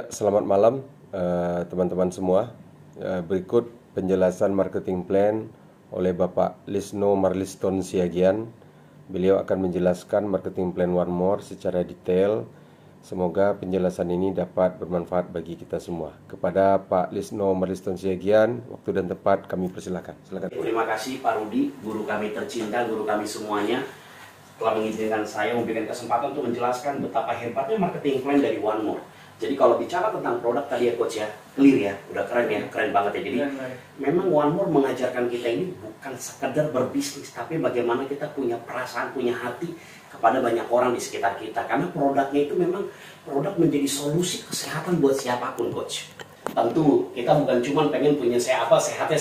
Ya, selamat malam teman-teman semua. Berikut penjelasan marketing plan oleh Bapak Lisno Marliston Siagian. Beliau akan menjelaskan marketing plan One More secara detail. Semoga penjelasan ini dapat bermanfaat bagi kita semua. Kepada Pak Lisno Marliston Siagian, waktu dan tempat kami persilakan. Silakan. Terima kasih Pak Rudi, guru kami tercinta, guru kami semuanya, telah mengizinkan saya memberikan kesempatan untuk menjelaskan betapa hebatnya marketing plan dari One More. Jadi kalau bicara tentang produk tadi ya Coach ya, clear ya, udah keren ya, keren banget ya. Jadi memang One More mengajarkan kita ini bukan sekedar berbisnis, tapi bagaimana kita punya perasaan, punya hati kepada banyak orang di sekitar kita. Karena produknya itu memang produk menjadi solusi kesehatan buat siapapun Coach. Tentu kita bukan cuma pengen punya sehatnya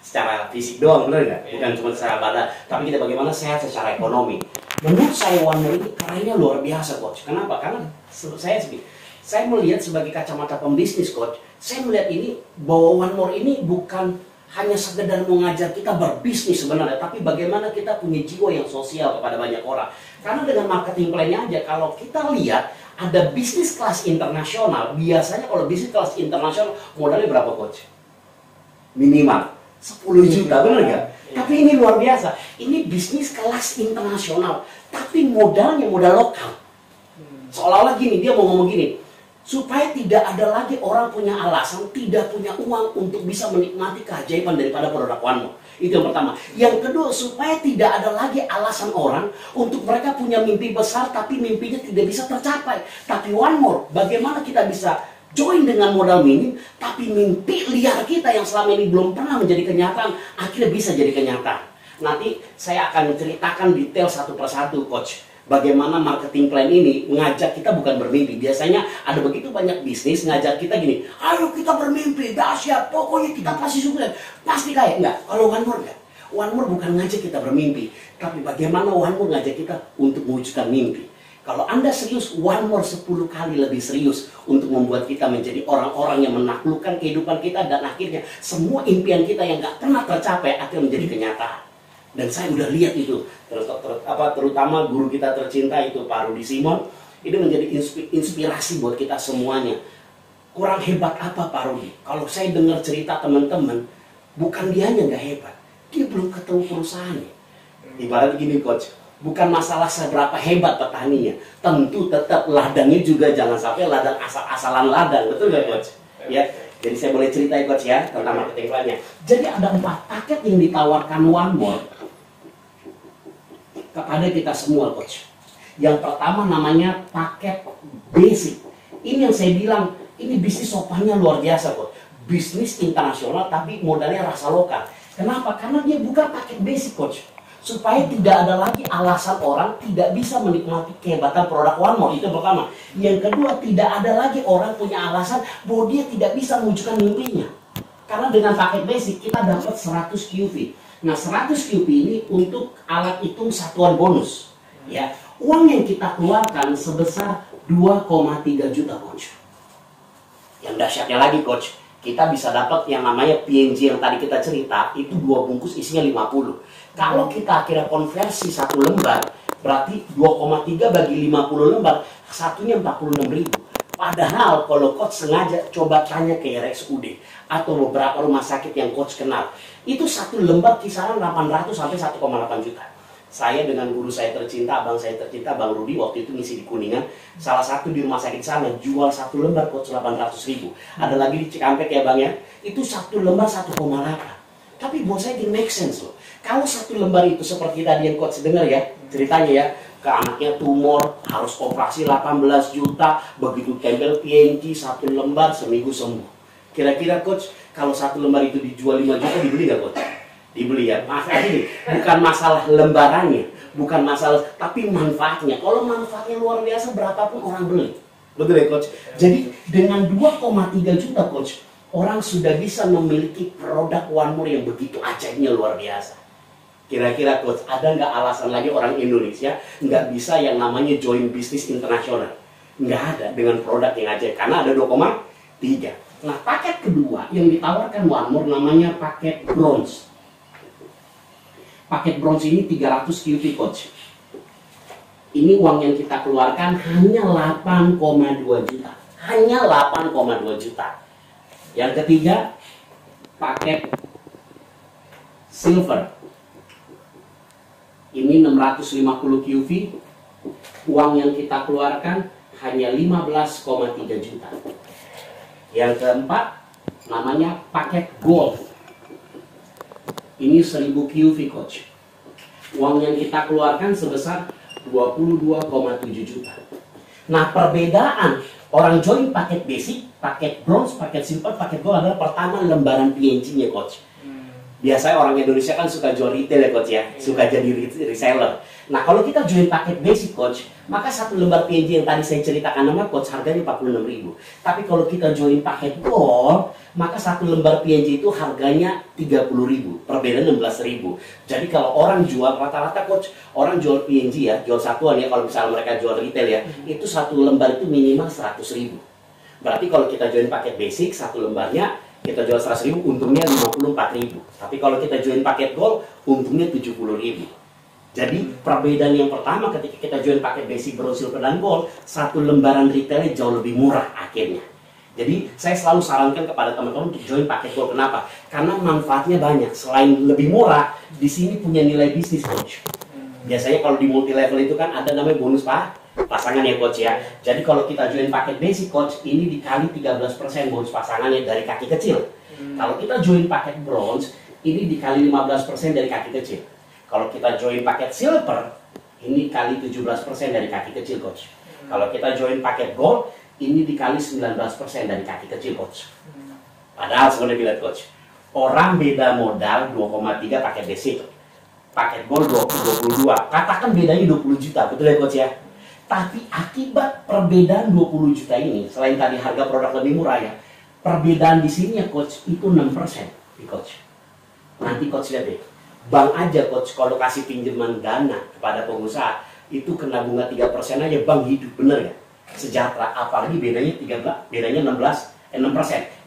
secara fisik doang, bener nggak? Bukan cuma secara badan, tapi kita bagaimana sehat secara ekonomi. Menurut saya One More ini kerennya luar biasa Coach. Kenapa? Karena saya melihat sebagai kacamata pembisnis Coach, saya melihat ini bahwa One More ini bukan hanya sekedar mengajar kita berbisnis sebenarnya, tapi bagaimana kita punya jiwa yang sosial kepada banyak orang. Karena dengan marketing plan-nya aja, kalau kita lihat ada bisnis kelas internasional, biasanya kalau bisnis kelas internasional modalnya berapa Coach? Minimal 10 juta, benar nggak? Tapi ini luar biasa, ini bisnis kelas internasional, tapi modalnya modal lokal. Seolah-olah gini, dia mau ngomong gini, supaya tidak ada lagi orang punya alasan tidak punya uang untuk bisa menikmati keajaiban daripada produk One More. Itu yang pertama. Yang kedua, supaya tidak ada lagi alasan orang untuk mereka punya mimpi besar tapi mimpinya tidak bisa tercapai. Tapi One More, bagaimana kita bisa join dengan modal minim tapi mimpi liar kita yang selama ini belum pernah menjadi kenyataan akhirnya bisa jadi kenyataan. Nanti saya akan menceritakan detail satu persatu Coach. Bagaimana marketing plan ini mengajak kita bukan bermimpi. Biasanya ada begitu banyak bisnis ngajak kita gini, ayo kita bermimpi, dahsyat, pokoknya kita pasti sukses, pasti kaya. Enggak, kalau One More enggak. One More bukan ngajak kita bermimpi, tapi bagaimana One More ngajak kita untuk mewujudkan mimpi. Kalau Anda serius, One More 10 kali lebih serius untuk membuat kita menjadi orang-orang yang menaklukkan kehidupan kita dan akhirnya semua impian kita yang gak pernah tercapai akan menjadi kenyataan. Dan saya udah lihat itu, terutama guru kita tercinta itu Pak Rudi Simon, ini menjadi inspirasi buat kita semuanya. Kurang hebat apa Pak Rudi? Kalau saya dengar cerita teman-teman, bukan dianya nggak hebat, dia belum ketemu perusahaannya. Ibarat gini Coach, bukan masalah seberapa hebat petaninya, tentu tetap ladangnya juga jangan sampai ladang asal-asalan ladang, betul nggak Coach? Ya. Jadi saya boleh cerita Coach ya tentang marketing plan-nya. Jadi ada 4 paket yang ditawarkan One More kepada kita semua Coach. Yang pertama namanya paket basic. Ini yang saya bilang, ini bisnis sopannya luar biasa Coach. Bisnis internasional tapi modalnya rasa lokal. Kenapa? Karena dia buka paket basic Coach. Supaya tidak ada lagi alasan orang tidak bisa menikmati kehebatan produk One More. Itu pertama. Yang kedua, tidak ada lagi orang punya alasan bahwa dia tidak bisa mewujudkan mimpinya. Karena dengan paket basic kita dapat 100 QV. Nah 100 QV ini untuk alat hitung satuan bonus. Ya, uang yang kita keluarkan sebesar 2,3 juta Coach. Yang dahsyatnya lagi Coach, kita bisa dapat yang namanya PNG yang tadi kita cerita, itu 2 bungkus isinya 50. Kalau kita akhirnya konversi 1 lembar, berarti 2,3 bagi 50 lembar, satunya 46.000. Padahal kalau Coach sengaja coba tanya ke RSUD atau beberapa rumah sakit yang Coach kenal, itu 1 lembar kisaran 800 sampai 1,8 juta. Saya dengan guru saya tercinta, abang saya tercinta, Bang Rudi, waktu itu ngisi di Kuningan, salah satu di rumah sakit sana jual 1 lembar Coach 800.000. Ada lagi di Cikampek ya Bang ya, itu 1 lembar 1,8. Tapi buat saya ini make sense loh. Kalau 1 lembar itu seperti tadi yang Coach dengar ya, ceritanya ya, ke anaknya tumor, harus operasi 18 juta, begitu tempel PNG 1 lembar seminggu sembuh. Kira-kira Coach, kalau 1 lembar itu dijual 5 juta, dibeli nggak Coach? Dibeli ya. Masalah ini bukan masalah lembarannya, bukan masalah, tapi manfaatnya. Kalau manfaatnya luar biasa, berapapun orang beli. Betul ya Coach? Jadi dengan 2,3 juta Coach, orang sudah bisa memiliki produk One More yang begitu ajaibnya luar biasa. Kira-kira Coach, ada nggak alasan lagi orang Indonesia nggak bisa yang namanya join bisnis internasional? Nggak ada dengan produk yang ajaib, karena ada 2,3. Nah, paket kedua yang ditawarkan One More namanya paket bronze. Paket bronze ini 300 QV Coach. Ini uang yang kita keluarkan hanya 8,2 juta. hanya 8,2 juta. Yang ketiga, paket silver. Ini 650 QV. Uang yang kita keluarkan hanya 15,3 juta. Yang keempat, namanya paket gold. Ini 1000 QV, coach. Uang yang kita keluarkan sebesar 22,7 juta. Nah, perbedaan orang join paket basic, paket bronze, paket silver, paket gold adalah pertama lembaran PNG-nya, coach. Biasanya orang Indonesia kan suka jual retail ya, coach ya, suka jadi reseller. Nah, kalau kita join paket basic, coach, maka satu lembar PNG yang tadi saya ceritakan nama, coach, harganya 46.000. Tapi kalau kita join paket gold, maka satu lembar PNG itu harganya 30.000, perbedaan 16.000. Jadi kalau orang jual rata-rata, coach, orang jual PNG ya, jual satuan ya, kalau misalnya mereka jual retail ya, itu satu lembar itu minimal 100.000. Berarti kalau kita join paket basic, satu lembarnya kita jual 100.000, untungnya 54.000. Tapi kalau kita join paket gold, untungnya 70.000. Jadi perbedaan yang pertama ketika kita join paket basic, bronze, silver, dan gold, satu lembaran retailnya jauh lebih murah akhirnya. Jadi saya selalu sarankan kepada teman-teman untuk join paket gold. Kenapa? Karena manfaatnya banyak. Selain lebih murah, di sini punya nilai bisnis, coach. Biasanya kalau di multi level itu kan ada namanya bonus pasangan ya, coach ya. Jadi kalau kita join paket basic, coach, ini dikali 13% bonus pasangannya dari kaki kecil. Kalau kita join paket bronze, ini dikali 15% dari kaki kecil. Kalau kita join paket silver, ini kali 17% dari kaki kecil, coach. Kalau kita join paket gold, ini dikali 19% dari kaki kecil, coach. Padahal sebenarnya bilang, coach, orang beda modal 2,3 paket basic, paket gold 22. Katakan bedanya 20 juta, betul ya, coach ya? Tapi akibat perbedaan 20 juta ini, selain tadi harga produk lebih murah ya, perbedaan di sini ya, coach, itu 6%, coach. Nanti coach lihat deh. Bank aja, coach, kalau kasih pinjaman dana kepada pengusaha itu kena bunga 3% aja, bank hidup, bener ya? Sejahtera, apalagi bedanya 6%.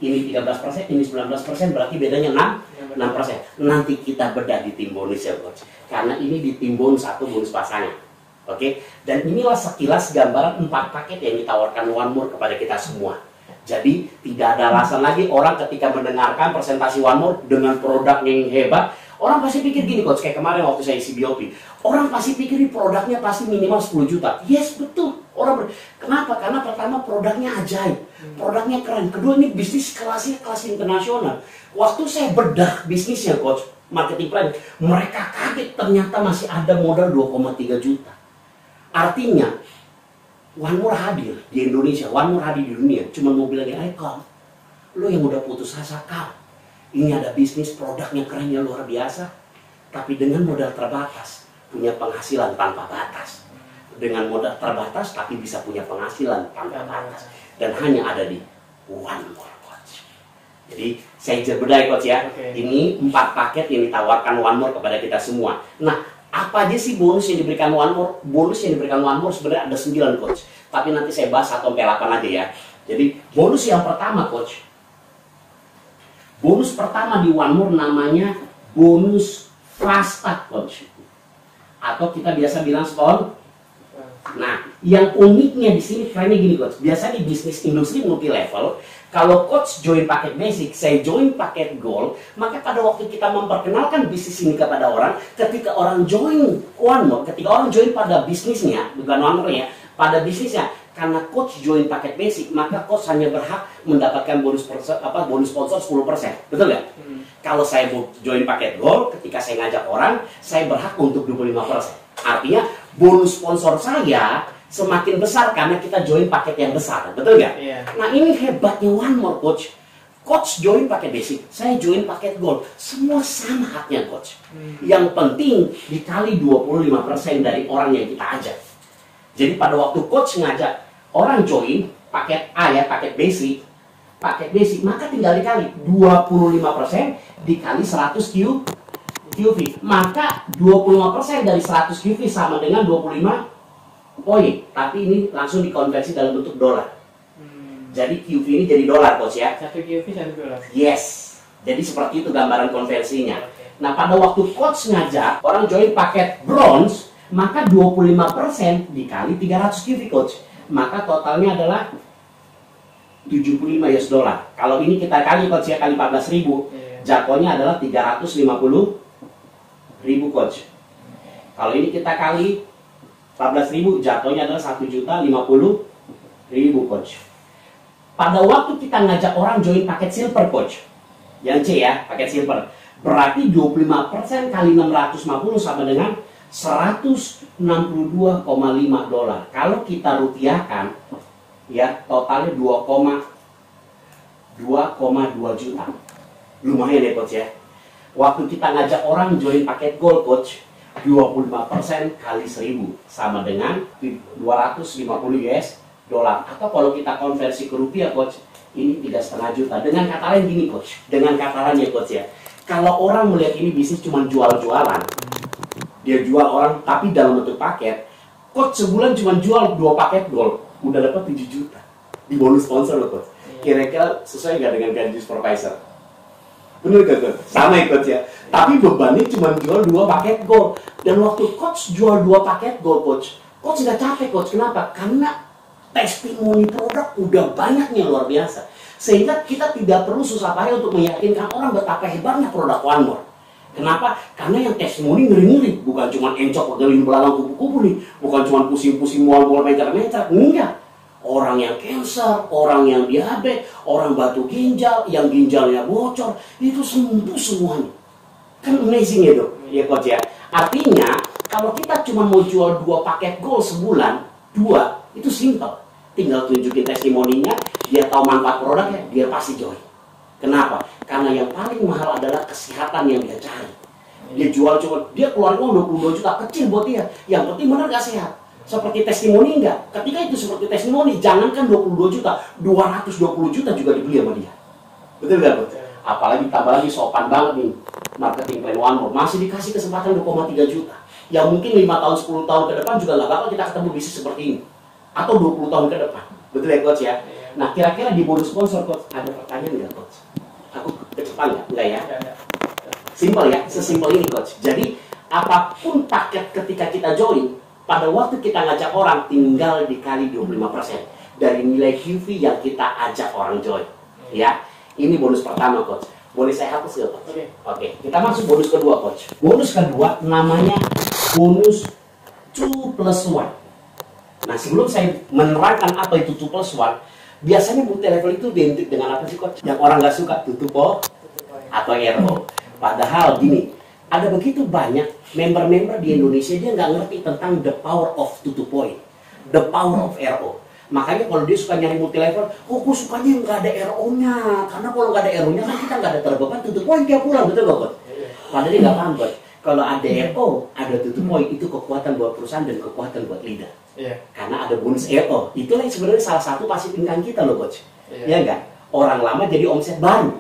Ini 13%, ini 19%, berarti bedanya 6%. Nanti kita bedah di tim bonus ya, coach. Karena ini di tim bonus satu bonus pasangan. Oke? Dan inilah sekilas gambaran 4 paket yang ditawarkan One More kepada kita semua. Jadi tidak ada alasan lagi orang ketika mendengarkan presentasi One More dengan produk yang hebat, orang pasti pikir gini, coach, kayak kemarin waktu saya isi BOP. Orang pasti pikir produknya pasti minimal 10 juta. Yes, betul. Kenapa? Karena pertama produknya ajaib. Produknya keren. Kedua, ini bisnis kelasnya kelas internasional. Waktu saya bedah bisnisnya, coach, marketing plan, mereka kaget ternyata masih ada modal 2,3 juta. Artinya, One More hadir di Indonesia, One More hadir di dunia. Cuma mau bilang, ayo kau, lo yang udah putus asa kau. Ini ada bisnis, produknya keren yang luar biasa. Tapi dengan modal terbatas, punya penghasilan tanpa batas. Dengan modal terbatas, tapi bisa punya penghasilan tanpa batas. Dan hanya ada di One More, coach. Jadi, saya bedah, coach ya. Okay. Ini 4 paket yang ditawarkan One More kepada kita semua. Nah, apa aja sih bonus yang diberikan One More? Bonus yang diberikan One More sebenarnya ada 9, coach. Tapi nanti saya bahas 1-8 aja ya. Jadi, bonus yang pertama, coach. Bonus pertama di One More namanya bonus fast start, coach. Atau kita biasa bilang stone. Nah, yang uniknya di sini kerennya gini, coach. Biasa di bisnis industri multi level, kalau coach join paket basic, saya join paket gold, maka pada waktu kita memperkenalkan bisnis ini kepada orang, ketika orang join One More, ketika orang join pada bisnisnya, bukan One More ya, pada bisnisnya, karena coach join paket basic, maka coach hanya berhak mendapatkan bonus sponsor 10%. Betul nggak? Kalau saya mau join paket gold, ketika saya ngajak orang, saya berhak untuk 25%. Artinya bonus sponsor saya semakin besar karena kita join paket yang besar. Betul nggak? Yeah. Nah, ini hebatnya One More, coach. Coach join paket basic, saya join paket gold. Semua sama haknya, coach. Yang penting dikali 25% dari orang yang kita ajak. Jadi pada waktu coach ngajak orang join paket A ya, paket basic, maka tinggal dikali 25% dikali 100 QV. Maka 25% dari 100 QV sama dengan 25 poin. Tapi ini langsung dikonversi dalam bentuk dolar. Jadi QV ini jadi dolar, coach ya. 1 QV 1 dolar. Yes. Jadi seperti itu gambaran konversinya. Nah, pada waktu coach ngajak orang join paket bronze, maka 25% dikali 300 QV, coach. Maka totalnya adalah 75 US dollar. Kalau ini kita kali coach ya, kali 14.000, jatuhnya adalah 350.000 coach. Kalau ini kita kali 14.000, jatuhnya adalah 1.050.000 coach. Pada waktu kita ngajak orang join paket silver coach, yang C ya, paket silver, berarti 25% kali 650 sama dengan 162,5 dolar. Kalau kita rupiahkan, ya totalnya 2,2 juta. Lumayan ya coach ya. Waktu kita ngajak orang join paket gold coach, 25% kali 1000 sama dengan 250 US dolar. Atau kalau kita konversi ke rupiah coach, ini 3,5 juta. Dengan kata lain gini coach, dengan kata lain ya coach ya, kalau orang melihat ini bisnis cuma jual-jualan, dia jual orang tapi dalam bentuk paket, coach sebulan cuma jual 2 paket gold, udah dapat 7 juta di bonus sponsor loh coach. Kira-kira sesuai nggak dengan gaji supervisor? Bener gak coach? Sama ya coach ya. Tapi bebannya cuma jual 2 paket gold. Dan waktu coach jual 2 paket gold coach nggak capek coach. Kenapa? Karena testimoni produk udah banyaknya luar biasa. Sehingga kita tidak perlu susah payah untuk meyakinkan orang betapa hebatnya produk One More. Kenapa? Karena yang testimoni ngeri-ngeri. Bukan cuma encok pegelin belakang kupu-kupu nih. Bukan cuma pusing-pusing mual-mual meter-meter. Enggak. Orang yang cancer, orang yang diabetes, orang batu ginjal, yang ginjalnya bocor, itu sembuh semuanya. Kan amazing itu, ya coach ya. Artinya, kalau kita cuma mau jual 2 paket gold sebulan, 2, itu simple. Tinggal tunjukin testimoninya, dia tahu manfaat produknya, dia pasti join. Kenapa? Karena yang paling mahal adalah kesehatan yang dia cari. Dia jual cuma, dia keluar uang 22 juta, kecil buat dia. Yang penting benar gak sehat. Seperti testimoni enggak? Ketika itu seperti testimoni, jangankan 22 juta, 220 juta juga dibeli sama dia. Betul gak, Bud? Apalagi tambah lagi sopan banget nih, marketing plan One More. Masih dikasih kesempatan 2,3 juta. Yang mungkin 5 tahun, 10 tahun ke depan juga nggak bakal kita ketemu bisnis seperti ini. Atau 20 tahun ke depan. Betul ya, Coach ya? Nah, kira-kira di bonus sponsor, Coach, ada pertanyaan nggak, Coach? Aku kecepat nggak? Enggak ya? Simpel ya? Sesimpel ini, Coach. Jadi, apapun paket ketika kita join, pada waktu kita ngajak orang, tinggal dikali 25% dari nilai QV yang kita ajak orang join. Ya, ini bonus pertama, Coach. Boleh saya hapus nggak, Coach? Oke. Kita masuk bonus kedua, Coach. Bonus kedua namanya bonus 2+1. Nah, sebelum saya menerangkan apa itu 2+1, biasanya multi level itu identik dengan apa sih, Coach? Yang orang nggak suka, 2 atau RO. Padahal gini, ada begitu banyak member-member di Indonesia, dia nggak ngerti tentang the power of 2 point, the power of RO. Makanya kalau dia suka nyari multi level, oh gue sukanya nggak ada RO-nya. Karena kalau nggak ada RO-nya kan kita nggak ada terbeban 2 point tiap bulan, betul nggak, Coach? Padahal dia nggak paham, Coach. Kalau ada RO, ada 2 point, itu kekuatan buat perusahaan dan kekuatan buat leader. Karena ada bonus RO. Itulah yang sebenarnya salah satu passive income kita loh, Coach. Ya nggak? Orang lama jadi omset baru.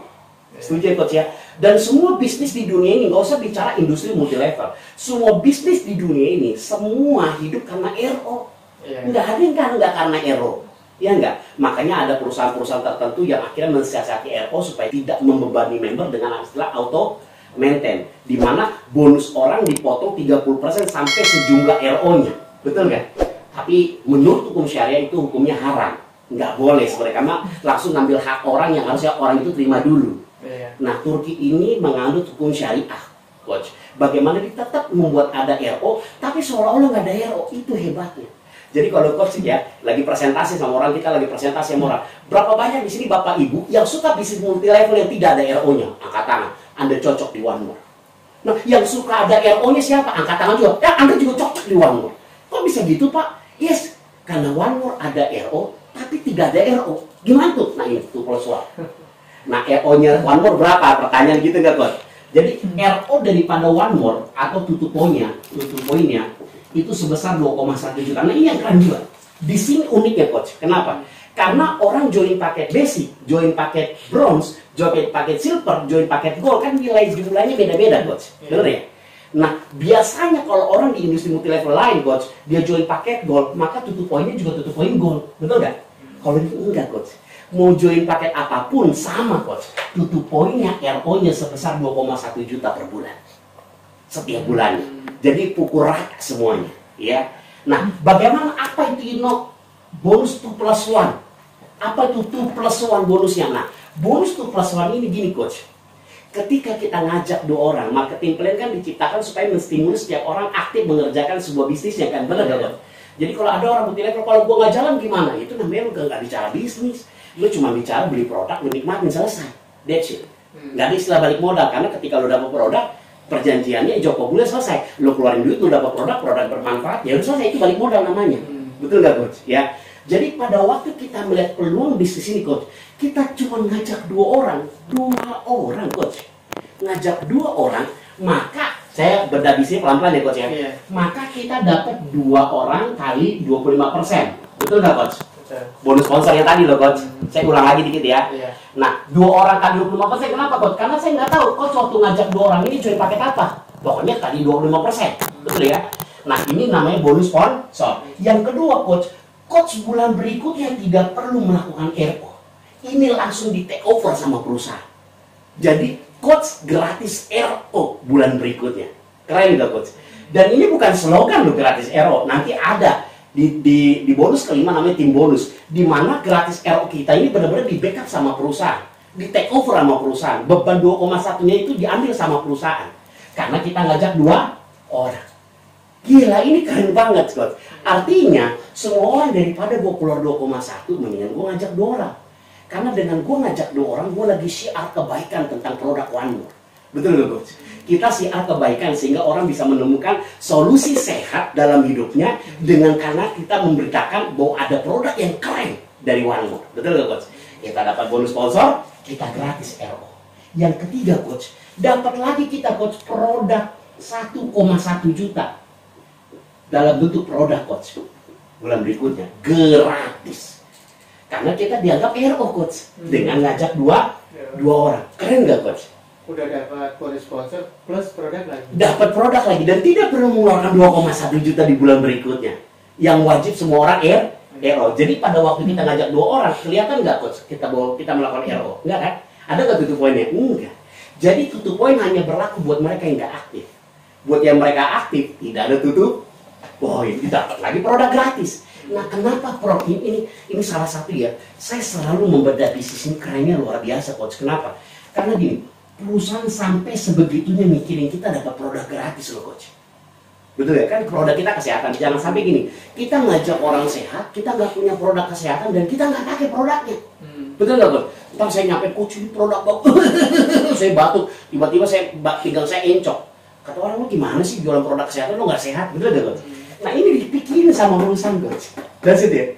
Setuju ya, Coach ya? Dan semua bisnis di dunia ini, nggak usah bicara industri multi level, semua bisnis di dunia ini semua hidup karena RO. Nggak ada yang nggak karena RO, ya nggak? Makanya ada perusahaan-perusahaan tertentu yang akhirnya mensiasati RO supaya tidak membebani member dengan istilah auto maintain, di mana bonus orang dipotong 30% sampai sejumlah RO-nya, betul nggak? Tapi menurut hukum syariah itu hukumnya haram, nggak boleh sebenarnya, karena langsung ngambil hak orang yang harusnya orang itu terima dulu. Nah, Turki ini menganut hukum syariah, Coach. Bagaimana dia tetap membuat ada RO, tapi seolah-olah nggak ada RO, itu hebatnya. Jadi kalau Coach ya, lagi presentasi sama orang, kita lagi presentasi sama orang, berapa banyak di sini Bapak Ibu yang suka bisnis multi level yang tidak ada RO-nya? Angkat tangan, Anda cocok di One More. Nah, yang suka ada RO-nya siapa? Angkat tangan juga. Ya, Anda juga cocok di One More. Kok bisa gitu, Pak? Yes, karena One More ada RO, tapi tidak ada RO. Gimana tuh? Nah, ini 2+1. Nah, RO-nya One More berapa? Pertanyaan gitu nggak, Coach? Jadi, RO daripada One More atau tutup poinnya itu sebesar 2,1 juta. Nah, ini yang keren juga. Di sini uniknya, Coach. Kenapa? Karena orang join paket basic, join paket bronze, join paket silver, join paket gold, kan nilai jumlahnya beda-beda, Coach. Bener ya? Nah, biasanya kalau orang di industri multi level lain, Coach, dia join paket gold, maka tutup poinnya juga tutup poin gold. Betul nggak? Kalau ini enggak, Coach. Mau join paket apapun sama, Coach. Tutup poinnya, RO-nya sebesar 2,1 juta per bulan. Setiap bulannya. Jadi pukul rata semuanya, ya. Nah, bagaimana apa itu bonus 2+1? Apa itu 2+1 bonusnya? Nah, bonus 2+1 ini gini coach. Ketika kita ngajak 2 orang, marketing plan kan diciptakan supaya menstimulus setiap orang aktif mengerjakan sebuah bisnisnya kan, benar nggak coach? Jadi kalau ada orang multi-level, kalau gua nggak jalan gimana? Itu namanya lu nggak bicara bisnis. Lu cuma bicara beli produk, lu nikmatin, selesai. That's it. Nggak ada istilah balik modal, karena ketika lu dapat produk, perjanjiannya Joko Bulan selesai. Lu keluarin duit, lu dapat produk bermanfaat, ya udah selesai, itu balik modal namanya. Betul nggak coach? Ya. Jadi pada waktu kita melihat peluang bisnis ini coach, kita cuma ngajak 2 orang coach. Ngajak 2 orang, maka saya bedah bisnis pelan-pelan ya coach ya. Maka kita dapat 2 orang kali 25%. Betul nggak coach? Bonus sponsor yang tadi loh coach. Saya ulang lagi dikit ya. Nah, 2 orang kali 25%, kenapa coach? Karena saya nggak tahu coach waktu ngajak 2 orang ini cuma pakai apa. Pokoknya tadi 25%. Betul ya? Nah, ini namanya bonus sponsor. Yang kedua coach bulan berikutnya tidak perlu melakukan RO. Ini langsung di take over sama perusahaan. Jadi coach gratis RO bulan berikutnya. Keren nggak coach? Dan ini bukan slogan loh gratis RO. Nanti ada di bonus kelima namanya tim bonus. Di mana gratis RO kita ini benar-benar di backup sama perusahaan. Di take over sama perusahaan. Beban 2,1-nya itu diambil sama perusahaan. Karena kita ngajak 2 orang. Gila, ini keren banget coach. Artinya semua orang daripada gue keluar 2,1, mendingan gue ngajak 2 orang. Karena dengan gue ngajak 2 orang, gue lagi siar kebaikan tentang produk OneMore. Betul nggak coach? Kita siar kebaikan sehingga orang bisa menemukan solusi sehat dalam hidupnya dengan karena kita memberitakan bahwa ada produk yang keren dari OneMore. Betul nggak coach? Kita dapat bonus sponsor, kita gratis RO. Yang ketiga coach, dapat lagi kita coach produk 1,1 juta dalam bentuk produk coach bulan berikutnya gratis, karena kita dianggap RO coach dengan ngajak 2 orang. Keren nggak coach? Udah dapat bonus sponsor plus produk lagi. Dapat produk lagi dan tidak perlu mengeluarkan 2,1 juta di bulan berikutnya. Yang wajib semua orang RO. Jadi pada waktu kita ngajak 2 orang, kelihatan nggak coach kita melakukan RO? Enggak kan? Ada nggak tutup poinnya? Enggak. Jadi tutup poin hanya berlaku buat mereka yang nggak aktif. Buat yang mereka aktif tidak ada tutup poin, dapat lagi produk gratis. Nah, kenapa ini salah satu ya, saya selalu membedah bisnis ini kerennya luar biasa coach. Kenapa? Karena gini, perusahaan sampai sebegitunya mikirin kita dapat produk gratis loh coach. Betul ya kan? Produk kita kesehatan. Jangan sampai gini, kita ngajak orang sehat, kita nggak punya produk kesehatan dan kita nggak pakai produknya. Betul nggak coach? Ntar saya nyampe coach ini produk bagus, saya batuk, tiba-tiba pinggang saya encok. Kata orang, lo gimana sih jualan produk kesehatan, lo nggak sehat? Betul nggak coach? Nah, ini dipikirin sama perusahaan coach. That's it ya.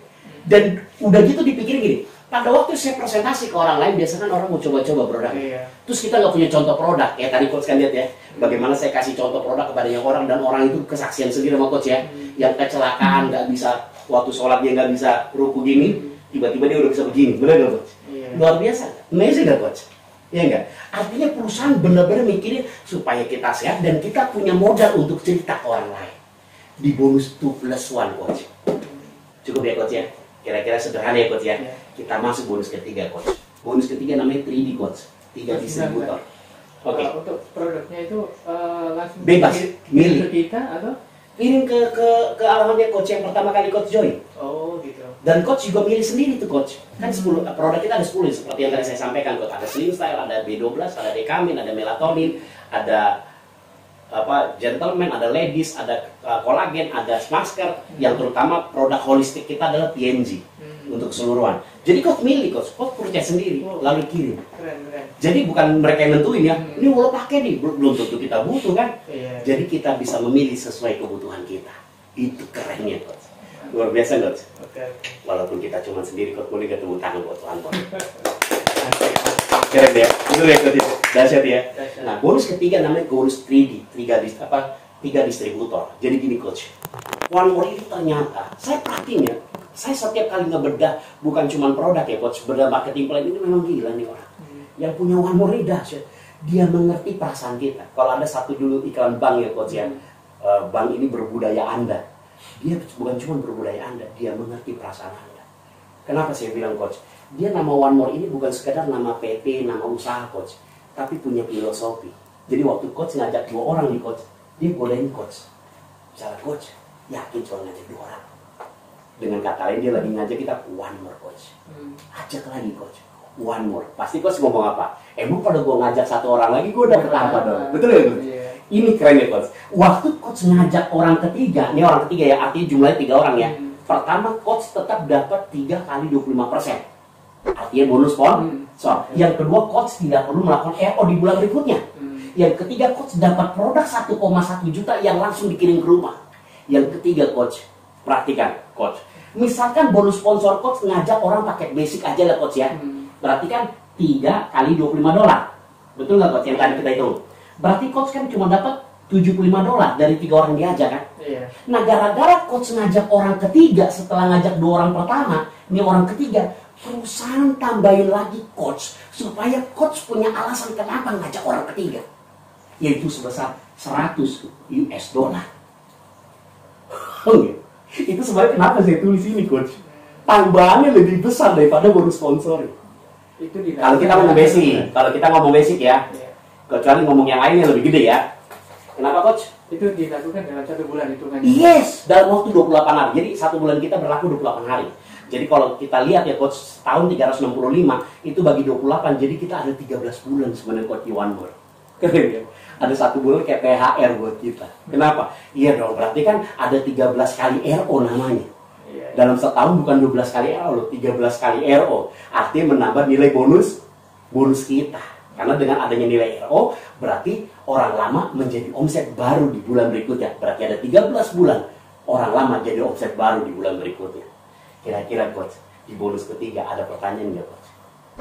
Dan udah gitu dipikirin gini, pada waktu saya presentasi ke orang lain, biasanya kan orang mau coba-coba produk. Terus kita nggak punya contoh produk, kayak tadi coach kan lihat ya, bagaimana saya kasih contoh produk kepada yang orang, dan orang itu kesaksian sendiri sama coach ya, yang kecelakaan nggak bisa, waktu sholat dia nggak bisa ruku gini, tiba-tiba dia udah bisa begini, benar nggak coach? Luar biasa, amazing nggak coach? Ya enggak? Artinya perusahaan benar-benar mikirin supaya kita sehat dan kita punya modal untuk cerita ke orang lain. Di bonus 2+1 coach. Cukup ya coach ya? Kira-kira sederhana ya coach ya? Kita masuk bonus ketiga coach. Bonus ketiga namanya 3D coach. 3 distributor. Oke. Untuk produknya itu langsung bebas milih kita atau kirim ke alamatnya coach yang pertama kali coach join. Oh gitu. Dan coach juga milih sendiri tuh coach. Kan 10 produk kita ada 10 seperti yang tadi saya sampaikan coach. Ada Slim Style, ada B12, ada Dekamin, ada Melatonin, ada gentleman, ada ladies, ada kolagen, ada masker. Yang terutama produk holistik kita adalah PNG untuk keseluruhan. Jadi coach milih coach percaya sendiri lalu kirim. Keren. Jadi bukan mereka yang nentuin ya. Ini lo pakai nih, belum tentu kita butuh kan. Jadi kita bisa memilih sesuai kebutuhan kita. Itu kerennya coach. Luar biasa coach. Walaupun kita cuma sendiri coach, boleh ketemu tangan buat Tuhan coach. Keren ya, itu ya coach, dahsyat ya. Nah, bonus ketiga namanya bonus 3D, 3 distributor. Jadi gini coach, OneMore itu ternyata, saya perhatiin ya, saya setiap kali ngebedah, bukan cuma produk ya coach, bedah marketing plan ini memang gila nih orang. Yang punya OneMore ini dahsyat, dia mengerti perasaan kita. Kalau ada satu dulu iklan bank ya coach ya, bank ini berbudaya Anda. Dia bukan cuma berbudaya Anda, dia mengerti perasaan Anda. Kenapa saya bilang coach? Dia nama OneMore ini bukan sekedar nama PT, nama usaha coach, tapi punya filosofi. Jadi waktu coach ngajak 2 orang nih coach, dia godain coach. Misalnya coach, yakin cuma ngajak 2 orang. Dengan kata lain dia lagi ngajak kita one more coach. Ajak lagi coach. One more. Pasti coach ngomong apa? Emang pada gue ngajak satu orang lagi gue dapet apa dong? Betul ya coach? Ini keren ya coach. Waktu coach ngajak orang ketiga, ini orang ketiga ya, artinya jumlahnya 3 orang ya. Pertama coach tetap dapat 3 kali 25%. Artinya bonus sponsor. Yang kedua coach tidak perlu melakukan RO di bulan berikutnya. Yang ketiga coach dapat produk 1,1 juta yang langsung dikirim ke rumah. Yang ketiga coach, perhatikan coach. Misalkan bonus sponsor coach ngajak orang paket basic aja lah coach ya. Berarti kan 3 kali $25. Betul nggak coach yang tadi kita hitung? Berarti coach kan cuma dapat $75 dari 3 orang diajak kan? Iya. Nah gara-gara coach ngajak orang ketiga setelah ngajak 2 orang pertama, ini orang ketiga, perusahaan tambahin lagi coach supaya coach punya alasan kenapa ngajak orang ketiga, yaitu sebesar 100 US dollar. Itu sebenarnya kenapa saya tulis ini coach? Tambahannya lebih besar daripada bonus sponsor. Itu di Kalau kita ngomong basic, ya, kecuali ngomong yang lain yang lebih gede ya. Kenapa coach? Itu dilakukan dalam 1 bulan hitungannya. Yes, dalam waktu 28 hari. Jadi 1 bulan kita berlaku 28 hari. Jadi kalau kita lihat ya coach, tahun 365 itu bagi 28, jadi kita ada 13 bulan sebenarnya coach di one more. Keren ya? Ada 1 bulan kayak THR buat kita. Kenapa? Iya dong, berarti kan ada 13 kali RO namanya. Dalam setahun bukan 12 kali RO, 13 kali RO. Artinya menambah nilai bonus kita. Karena dengan adanya nilai RO, berarti orang lama menjadi omset baru di bulan berikutnya. Berarti ada 13 bulan orang lama jadi omset baru di bulan berikutnya. Kira-kira coach, di bonus ketiga ada pertanyaan nggak coach?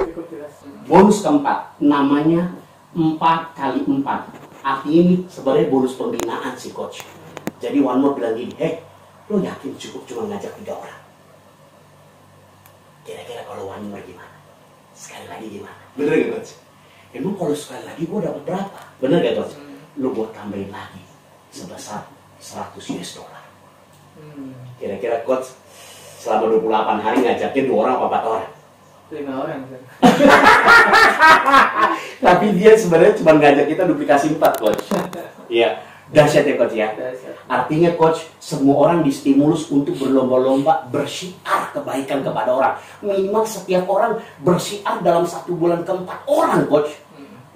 Cukup jelas. Bonus keempat, namanya 4 kali 4. Artinya ini sebenarnya bonus pembinaan sih coach. Jadi one more bilang gini, lo yakin cukup cuma ngajak 3 orang? Kira-kira kalau one more gimana? Sekali lagi gimana? Bener gak coach? Emang kalau sekali lagi gue dapat berapa? Bener gak coach? Lo buat tambahin lagi sebesar 100 US dollar. Kira-kira coach selama 28 hari ngajakin 2 orang apa 4 orang? 5 orang. Tapi dia sebenarnya cuma ngajak kita duplikasi 4 coach. Iya, dahsyat ya coach ya. Artinya coach, semua orang distimulus untuk berlomba-lomba bersyiar kebaikan kepada orang. Minimal setiap orang bersyiar dalam 1 bulan ke 4 orang coach.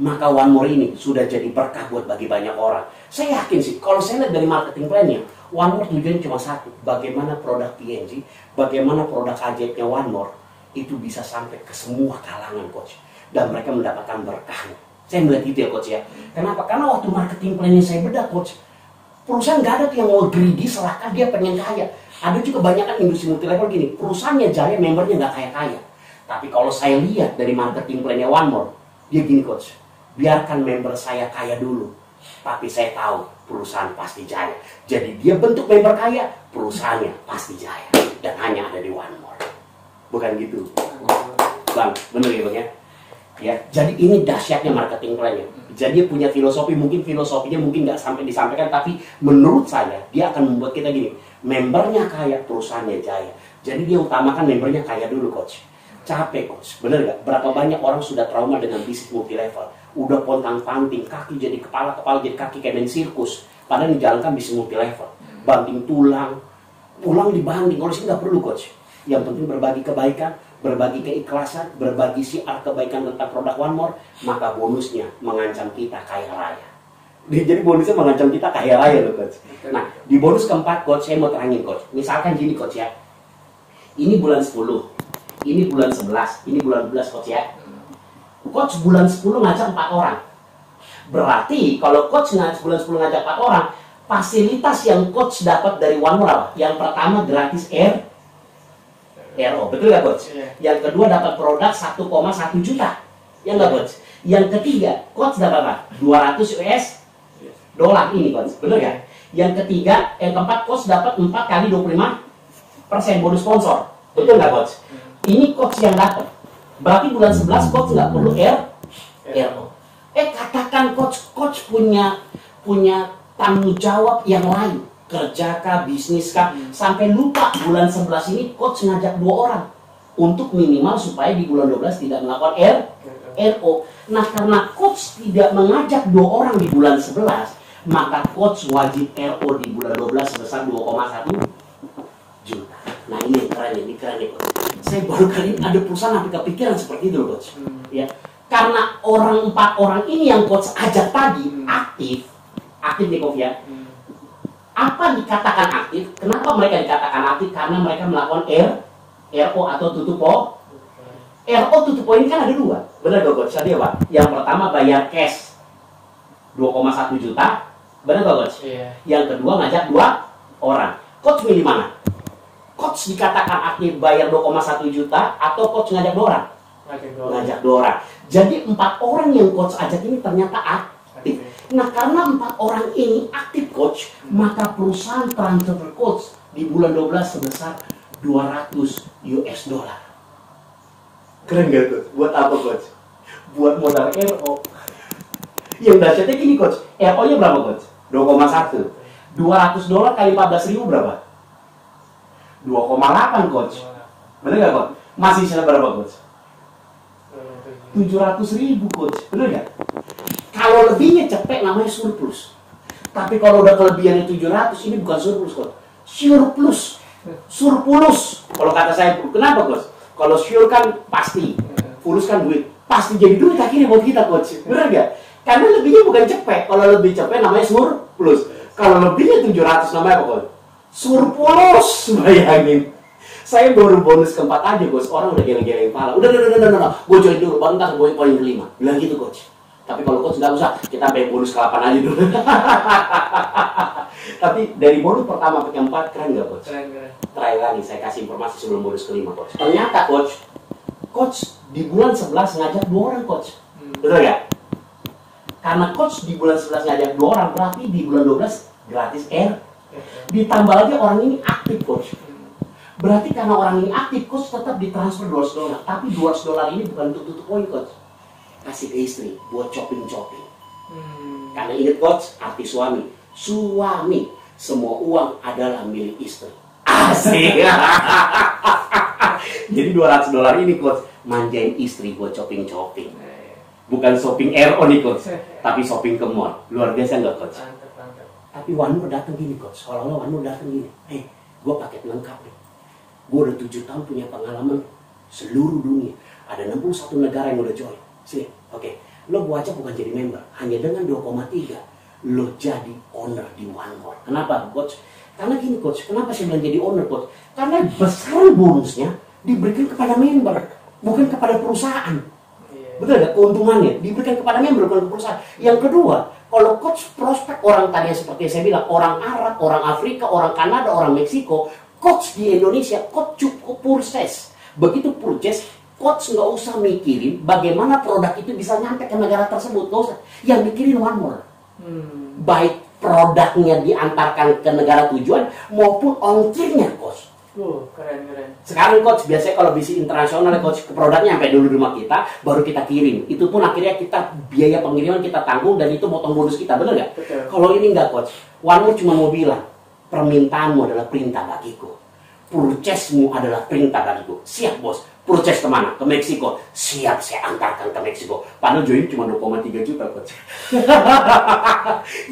Maka one more ini sudah jadi berkah buat bagi banyak orang. Saya yakin sih, kalau saya lihat dari marketing plan-nya, one more tujuannya cuma satu. Bagaimana produk PNG, bagaimana produk ajaibnya one more itu bisa sampai ke semua kalangan coach. Dan mereka mendapatkan berkahnya. Saya melihat itu ya coach ya. Kenapa? Karena waktu marketing plan-nya saya bedah coach, perusahaan nggak ada tuh yang mau greedy selahkan dia pengen kaya. Ada juga banyak kan industri multilevel gini, perusahaannya jaya, membernya nggak kaya-kaya. Tapi kalau saya lihat dari marketing plan-nya one more, dia gini coach, biarkan member saya kaya dulu, tapi saya tahu perusahaan pasti jaya. Jadi dia bentuk member kaya, perusahaannya pasti jaya. Dan hanya ada di one more. Bukan gitu Bang, bener ya Bang ya? Ya, jadi ini dahsyatnya marketing plan-nya. Jadi dia punya filosofi, mungkin filosofinya mungkin nggak sampai disampaikan, tapi menurut saya dia akan membuat kita gini, membernya kaya, perusahaannya jaya. Jadi dia utamakan membernya kaya dulu coach. Capek coach, bener gak? Berapa banyak orang sudah trauma dengan bisnis multilevel, udah pontang-panting, kaki jadi kepala jadi kaki kayak main sirkus, padahal dijalankan bisnis multilevel, banting tulang dibanting. Kalau sih nggak perlu coach. Yang penting berbagi kebaikan, berbagi keikhlasan, berbagi syiar kebaikan tentang produk one more, maka bonusnya mengancam kita kaya raya. Jadi bonusnya mengancam kita kaya raya loh coach. Nah, di bonus keempat coach, saya mau terangin coach. Misalkan gini coach ya, ini bulan 10, ini bulan 11, ini bulan 12 coach ya. Coach bulan 10 ngajak 4 orang. Berarti kalau coach bulan 10 ngajak 4 orang, fasilitas yang coach dapat dari one more apa? Yang pertama gratis RO, betul nggak coach? Yang kedua dapat produk 1,1 juta, ya nggak coach? Yang ketiga, coach dapat apa? 200 US dollar ini coach, betul nggak? Yang ketiga, yang keempat coach dapat 4 kali 25% bonus sponsor, betul nggak coach? Ini coach yang dapat. Berarti bulan 11 coach nggak perlu RO. Katakan coach punya tanggung jawab yang lain. Kerja kah, bisnis kah, sampai lupa bulan 11 ini coach ngajak 2 orang untuk minimal supaya di bulan 12 tidak melakukan RO. Nah, karena coach tidak mengajak 2 orang di bulan 11, maka coach wajib RO di bulan 12 sebesar 2,1 juta. Nah ini yang keren, ini keren nih coach. Saya baru kali ini ada perusahaan sampai kepikiran seperti itu loh coach. Ya, karena 4 orang ini yang coach ajak tadi aktif nih coach ya. Apa dikatakan aktif? Kenapa mereka dikatakan aktif? Karena mereka melakukan RO atau tutup RO tutup poin kan ada 2. Benar gak coach? Tadi apa? Yang pertama bayar cash 2,1 juta. Benar gak coach? Iya. Yang kedua ngajak 2 orang. Coach milih mana? Coach dikatakan aktif bayar 2,1 juta atau coach ngajak 2 orang? Ngajak 2 orang. Jadi 4 orang yang coach ajak ini ternyata aktif. Nah karena 4 orang ini aktif coach, maka perusahaan transfer coach di bulan 12 sebesar 200 US dollar. Keren gak coach? Buat apa coach? Buat modal RO. Yang dahsyatnya gini coach, RO-nya berapa coach? 2,1. 200 dolar kali 14.000 berapa? 2,8 coach. Bener gak coach? Masih sisa berapa coach? 700.000 coach. Bener gak? Kalau lebihnya cepet namanya surplus. Tapi kalau udah kelebihannya 700, ini bukan surplus coach. Surplus. Kalau kata saya, kenapa coach? Kalau sure kan pasti, fulus kan duit, pasti jadi duit akhirnya buat kita coach. Bener gak? Karena lebihnya bukan cepet. Kalau lebih cepet namanya surplus. Kalau lebihnya 700 namanya apa coach? Surplus. Bayangin. Saya baru bonus keempat aja coach, orang udah geleng-geleng kepala. Udah. Gue join dulu, baru ntar gue poin kelima. Bilang gitu coach. Tapi kalau coach nggak usah, kita bayar bonus ke-8 aja dulu. Tapi dari bonus pertama ke keempat keren nggak coach? Keren. Terakhir lagi saya kasih informasi sebelum bonus kelima coach. Ternyata coach di bulan 11 ngajak 2 orang coach. Betul nggak? Karena coach di bulan 11 ngajak 2 orang, berarti di bulan 12 gratis Ditambah lagi orang ini aktif coach. Berarti karena orang ini aktif coach tetap ditransfer 200 dolar. Tapi 200 dolar ini bukan untuk tutup poin coach. Kasih ke istri buat shopping. Karena ingat coach, arti suami. Semua uang adalah milik istri. Asik. Jadi 200 dolar ini coach manjain istri buat shopping. Bukan shopping RO nih coach, tapi shopping ke mall. Luar biasa nggak coach? Mantap. Tapi Wanmur datang gini coach, seolah-olah Wanmur datang gini. Gue paket lengkap nih. Gue udah 7 tahun punya pengalaman seluruh dunia. Ada 61 negara yang udah join. Sini, oke. Lo gue aja bukan jadi member, hanya dengan 2,3 lo jadi owner di Wanmur. Kenapa coach? Karena gini coach, kenapa saya bilang jadi owner coach? Karena besar bonusnya diberikan kepada member, bukan kepada perusahaan. Betul ada keuntungannya diberikan kepada member, bukan perusahaan. Yang kedua, kalau coach prospek orang tadi yang seperti saya bilang, orang Arab, orang Afrika, orang Kanada, orang Meksiko, coach di Indonesia, coach cukup purchase. Begitu purchase, coach nggak usah mikirin bagaimana produk itu bisa nyampe ke negara tersebut, nggak usah. Yang mikirin Wanmur. Baik produknya diantarkan ke negara tujuan maupun ongkirnya coach. Keren. Sekarang coach, biasanya kalau bisnis internasional coach, ke produknya sampai dulu di rumah kita, baru kita kirim. Itu pun akhirnya kita biaya pengiriman kita tanggung dan itu potong bonus kita, bener nggak? Kalau ini nggak coach, Wanmur cuma mau bilang, permintaanmu adalah perintah bagiku, purchase-mu adalah perintah bagiku. Siap bos, purchase kemana? Ke Meksiko. Siap, saya antarkan ke Meksiko. Padahal join cuma 2,3 juta coach.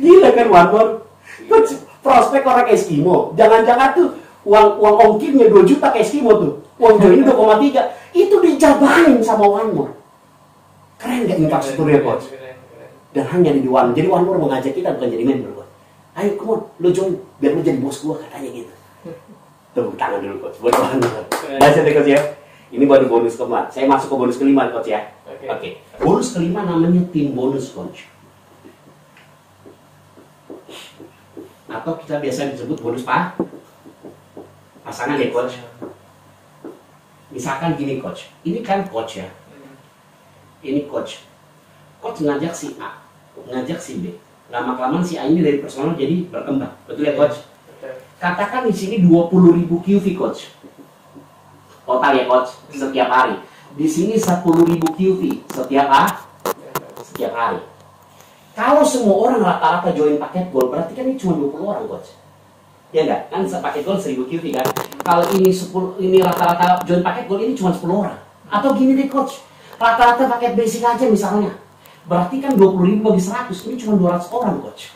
Gila kan Wanmur? Coach, prospek orang Eskimo, jangan-jangan tuh uang ongkirnya 2 juta ke Eskimo tuh, uang join 2,3 itu dijabarin sama Wanmur. Keren gak infrastrukturnya coach? Dan hanya di Wanmur. Jadi Wanmur mengajak kita bukan jadi member coach. Ayo come on, lo join biar lo jadi bos gua, katanya gitu. Tepuk tangan dulu coach buat Wanmur. Baca deh coach ya. Ini baru bonus keempat. Saya masuk ke bonus kelima coach ya. Oke. Bonus kelima namanya tim bonus coach. Atau kita biasa disebut bonus pasangan ya coach. Misalkan gini coach, ini kan coach ya, ini coach ngajak si A, ngajak si B, lama-kelamaan si A ini dari personal jadi berkembang, betul ya coach? Katakan di sini 20.000 QV coach, total ya coach, setiap hari. Di sini 10.000 QV setiap hari. Kalau semua orang rata-rata join paket gold, berarti kan ini cuma 20 orang coach. Ya enggak? Kan paket gold 1000 QV kan? Kalau ini rata-rata join paket gold ini cuma 10 orang. Atau gini deh coach, rata-rata paket basic aja misalnya. Berarti kan 20.000 bagi 100, ini cuma 200 orang coach.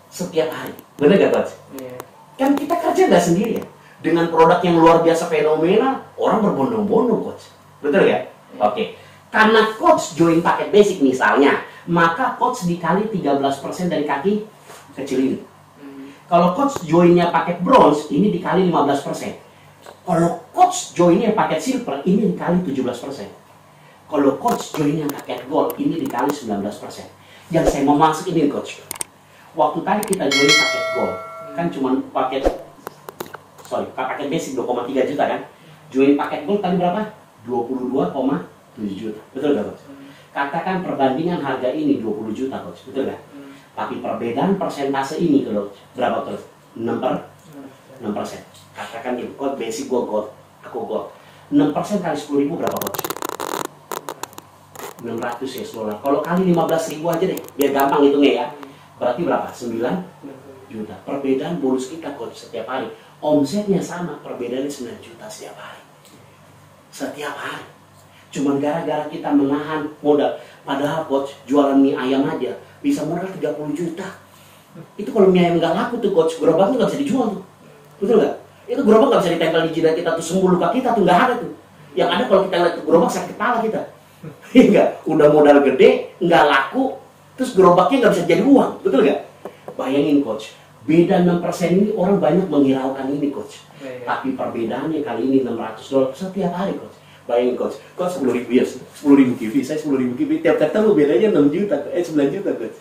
Setiap hari. Bener gak coach? Iya. Kan kita kerja nggak sendirian. Dengan produk yang luar biasa fenomenal, orang berbondong-bondong, coach. Betul ya? Oke. Karena coach join paket basic misalnya, maka coach dikali 13% dari kaki kecil ini. Kalau coach joinnya paket bronze, ini dikali 15%. Kalau coach joinnya paket silver, ini dikali 17%. Kalau coach joinnya paket gold, ini dikali 19%. Yang saya mau masuk ini coach. Waktu tadi kita join paket gold, kan cuma paket basic 2,3 juta kan? Join paket gold tadi berapa? 22,7 juta. Betul gak coach? Katakan perbandingan harga ini 20 juta coach. Betul gak? Tapi perbedaan persentase ini coach, berapa coach? 6%. Katakan ini coach basic gold, aku gold. 6% kali 10.000 berapa coach? 600 ya dolar. Kalau kali 15.000 aja deh, biar gampang hitungnya ya. Berarti berapa? 9 juta. Perbedaan bonus kita coach setiap hari. Omsetnya sama, perbedaannya 9 juta setiap hari. Setiap hari. Cuman gara-gara kita menahan modal. Padahal coach jualan mie ayam aja bisa modal 30 juta. Itu kalau mie ayam nggak laku tuh coach, gerobaknya nggak bisa dijual tuh. Betul nggak? Itu gerobak nggak bisa ditempel di jidat kita tuh, sembuh luka kita tuh nggak ada tuh. Yang ada kalau kita lihat gerobak sakit kepala kita. Enggak, udah modal gede, nggak laku, terus gerobaknya nggak bisa jadi uang, betul nggak? Bayangin coach, beda 6% ini orang banyak menghiraukan ini coach. Tapi perbedaannya kali ini 600 dolar setiap hari coach. Bayangin coach, 10.000 ya, 10.000 kibi, saya 10.000 kibi, tiap ketemu bedanya 6 juta, 9 juta coach.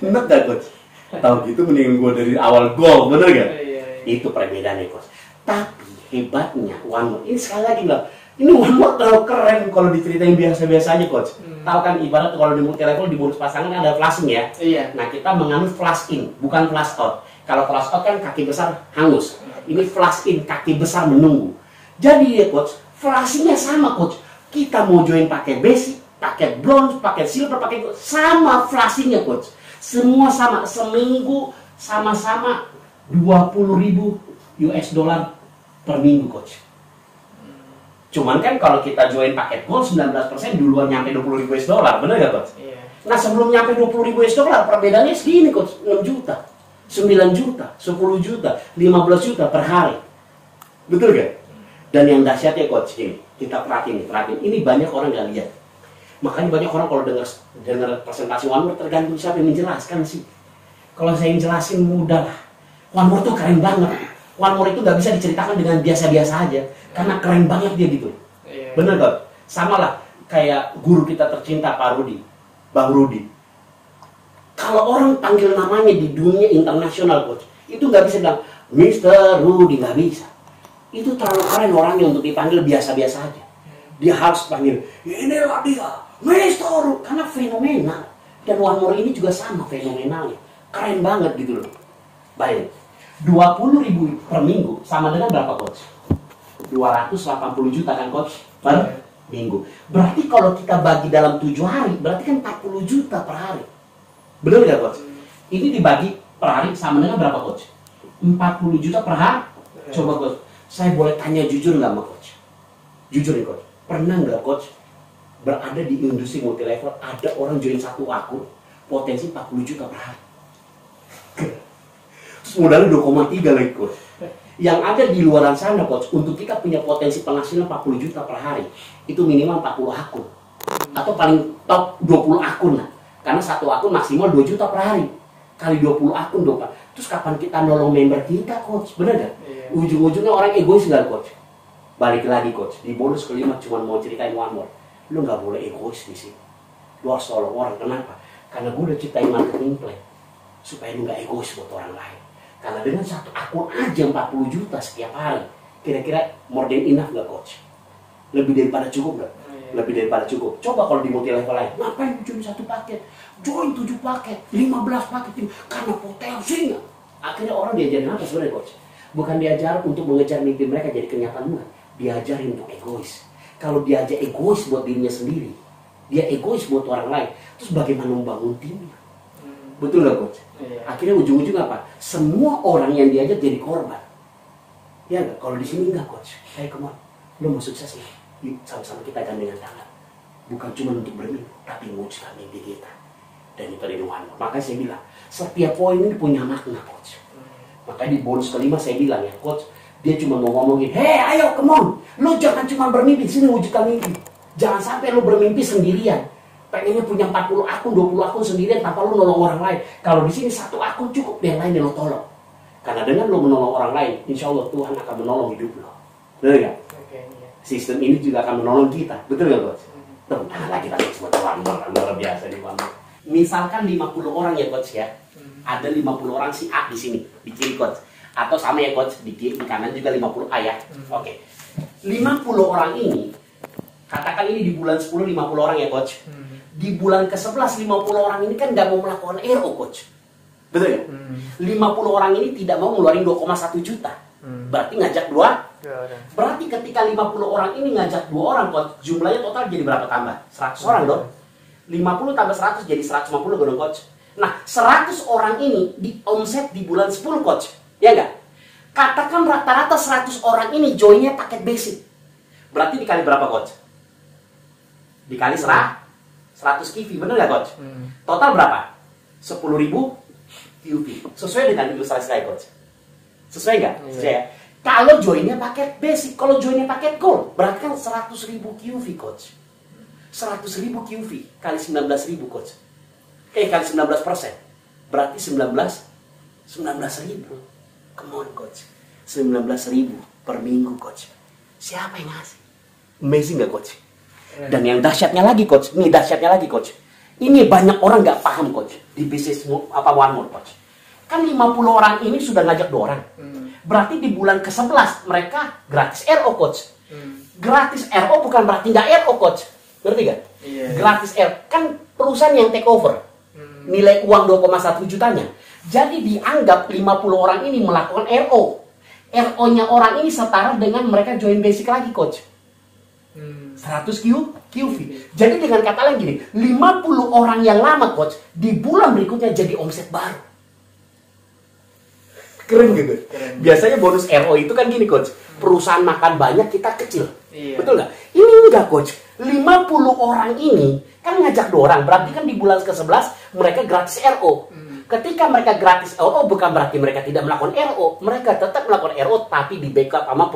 Enak gak coach? Tahu gitu mending gue dari awal gol, bener gak? Itu perbedaannya coach. Tapi hebatnya One More, ini sekali lagi bilang, ini One More terlalu keren kalau diceritain biasa-biasa aja coach. Tahu kan ibarat kalau di multi level di bonus pasangan kan ada flashing ya. Iya. Nah kita menganut flash in, bukan flash out. Kalau flash out kan kaki besar hangus. Ini flash in, kaki besar menunggu. Jadi ya coach, flashingnya sama coach. Kita mau join pakai basic, pakai bronze, pakai silver, pakai gold, sama flashingnya coach. Semua sama, seminggu sama-sama 20.000 US dollar per minggu coach. Cuman kan kalau kita join paket gold 19% duluan nyampe 20.000 US dollar, bener gak coach? Iya. Nah sebelum nyampe 20.000 US dollar perbedaannya segini coach, 6 juta, 9 juta, 10 juta, 15 juta per hari. Betul gak? Dan yang dahsyatnya coach ini, kita perhatiin, ini banyak orang gak lihat. Makanya banyak orang kalau dengar presentasi One More tergantung siapa yang menjelaskan sih. Kalau saya yang jelasin mudah lah. One More tuh keren banget. One More itu gak bisa diceritakan dengan biasa-biasa aja. Karena keren banget dia gitu. Iya. Bener gak? Sama lah kayak guru kita tercinta Pak Rudi, Bang Rudi. Kalau orang panggil namanya di dunia internasional coach, itu gak bisa bilang Mr. Rudi, gak bisa. Itu terlalu keren orangnya untuk dipanggil biasa-biasa aja. Dia harus panggil, inilah dia, Mr. Rudi, karena fenomenal. Dan One More ini juga sama fenomenalnya. Keren banget gitu loh. Baik, 20.000 per minggu sama dengan berapa coach? 280 juta kan coach per minggu. Berarti kalau kita bagi dalam 7 hari, berarti kan 40 juta per hari. Benar nggak coach? Ini dibagi per hari sama dengan berapa coach? 40 juta per hari. Coba coach, saya boleh tanya jujur nggak sama coach? Jujur nih coach, pernah nggak coach berada di industri multi level ada orang join satu akun potensi 40 juta per hari? Terus modalnya 2,3 lagi coach. Yang ada di luaran sana coach, untuk kita punya potensi penghasilan 40 juta per hari, itu minimal 40 akun. Atau paling top 20 akun lah. Karena satu akun maksimal 2 juta per hari. Kali 20 akun dong Pak. Terus kapan kita nolong member kita coach? Bener gak? Iya. Ujung-ujungnya orang egois gak coach? Balik lagi coach, di bonus kelima cuma mau ceritain One More. Lu gak boleh egois di sini. Lu harus tolong orang, kenapa? Karena gue udah ciptain marketing plan. Supaya lu gak egois buat orang lain. Karena dengan satu akun aja 40 juta setiap hari, kira-kira more than enough gak coach? Lebih daripada cukup gak? Lebih daripada cukup. Coba kalau di multi level lain, ngapain join satu paket? Join 7 paket, 15 paket, karena potensinya. Akhirnya orang diajarin apa sebenarnya coach? Bukan diajar untuk mengejar mimpi mereka jadi kenyataan, bukan. Diajarin untuk egois. Kalau diajak egois buat dirinya sendiri, dia egois buat orang lain, terus bagaimana membangun timnya? Betul gak coach? Iya. Akhirnya ujung-ujung apa? Semua orang yang diajak jadi korban. Ya gak? Kalau di sini enggak coach. Hey come on, lo mau sukses nih? Yuk sama-sama kita gandengan tangan. Bukan cuma untuk bermimpi, tapi mewujudkan mimpi kita. Dan itu dari One More. Makanya saya bilang, setiap poin ini punya makna coach. Makanya di bonus kelima saya bilang ya coach, Dia cuma mau ngomongin, "Hei, ayo, come on. Lu jangan cuma bermimpi, sini wujudkan mimpi. Jangan sampai lu bermimpi sendirian. Pengennya punya 40 akun, 20 akun sendirian tanpa lu nolong orang lain. Kalau di sini satu akun cukup, yang lain lu tolong. Karena dengan lu menolong orang lain, insya Allah Tuhan akan menolong hidup lu." Betul nggak? Oke, iya. Sistem ini juga akan menolong kita. Betul nggak, Coach? Tepuk tangan lagi kita semua luar biasa nih, Bang. Misalkan 50 orang ya, Coach ya. Ada 50 orang si A di sini, di kiri, Coach. Atau sama ya, Coach, di kiri, di kanan juga 50 A ya. Oke. 50 orang ini, katakan ini di bulan 10 50 orang ya, Coach. Di bulan ke-11 50 orang ini kan nggak mau melakukan RO, Coach. Betul ya? 50 orang ini tidak mau ngeluarin 2,1 juta. Berarti ngajak dua. Berarti ketika 50 orang ini ngajak 2 orang, Coach, jumlahnya total jadi berapa tambah? 100 orang dong. 50 tambah 100 jadi 150 dong, Coach. Nah, 100 orang ini di omset di bulan 10, Coach. Ya nggak? Katakan rata-rata 100 orang ini joinnya paket basic. Berarti dikali berapa, Coach? Dikali 100 kivi, bener nggak, Coach? Total berapa? 10.000 QV. Sesuai dengan ilustrasi saya, Coach. Sesuai nggak? Sesuai ya? Kalau joinnya paket basic, kalau joinnya paket gold, berarti kan 100.000 QV, Coach. 100.000 QV kali 19.000, Coach. Kali 19%. Berarti 19.000. Come on, Coach. 19.000 per minggu, Coach. Siapa yang ngasih? Amazing nggak, Coach? Dan yang dahsyatnya lagi, Coach. Ini dahsyatnya lagi, Coach. Ini banyak orang nggak paham, Coach. Di bisnis One More, Coach. Kan 50 orang ini sudah ngajak 2 orang. Berarti di bulan ke-11 mereka gratis RO, Coach. Gratis RO bukan berarti nggak RO, Coach. Ngerti gak? Iya. Gratis RO. Kan perusahaan yang take over. Nilai uang 2,1 jutanya. Jadi dianggap 50 orang ini melakukan RO. RO-nya orang ini setara dengan mereka join basic lagi, Coach. 100 QV. Jadi dengan kata lain gini, 50 orang yang lama, Coach, di bulan berikutnya jadi omset baru. Keren gitu. Biasanya bonus RO itu kan gini, Coach. Perusahaan makan banyak, kita kecil. Iya. Betul nggak? Ini enggak, Coach. 50 orang ini kan ngajak 2 orang. Berarti kan di bulan ke-11 mereka gratis RO. Ketika mereka gratis RO bukan berarti mereka tidak melakukan RO. Mereka tetap melakukan RO tapi di backup sama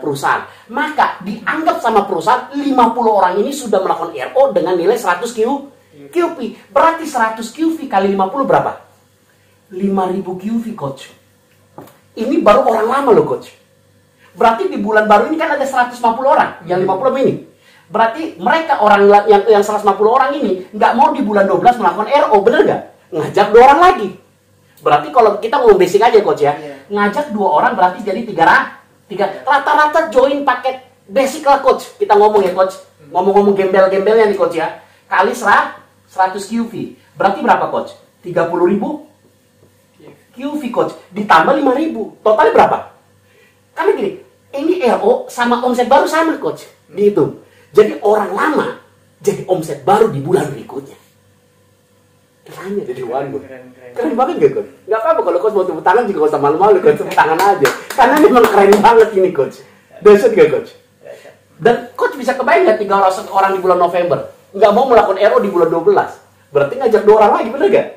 perusahaan. Maka dianggap sama perusahaan 50 orang ini sudah melakukan RO dengan nilai 100 QV. Berarti 100 QV kali 50 berapa? 5.000 QV, Coach. Ini baru orang lama loh, Coach. Berarti di bulan baru ini kan ada 150 orang. Yang 50 ini. Berarti mereka orang yang 150 orang ini nggak mau di bulan 12 melakukan RO, bener nggak? Ngajak 2 orang lagi. Berarti kalau kita ngomong basic aja, Coach ya. Ngajak 2 orang berarti jadi 3 rata-rata join paket basic lah, Coach. Kita ngomong ya, Coach. Ngomong-ngomong gembel-gembelnya nih, Coach ya. Kali 100 QV. Berarti berapa, Coach? 30.000 QV, Coach. Ditambah 5.000. Totalnya berapa? Karena gini, ini RO sama omset baru sama, Coach. Dihitung. Jadi orang lama jadi omset baru di bulan berikutnya. Kesannya jadi One More. Keren banget gak, Coach? Gak apa-apa kalau Coach mau tepuk tangan juga gak usah malu-malu, Coach. Tepuk tangan aja. Karena memang keren banget ini, Coach. Dahsyat gak, Coach? Dan Coach bisa kebayang gak 3 orang di bulan November nggak mau melakukan RO di bulan 12? Berarti ngajak 2 orang lagi, bener gak?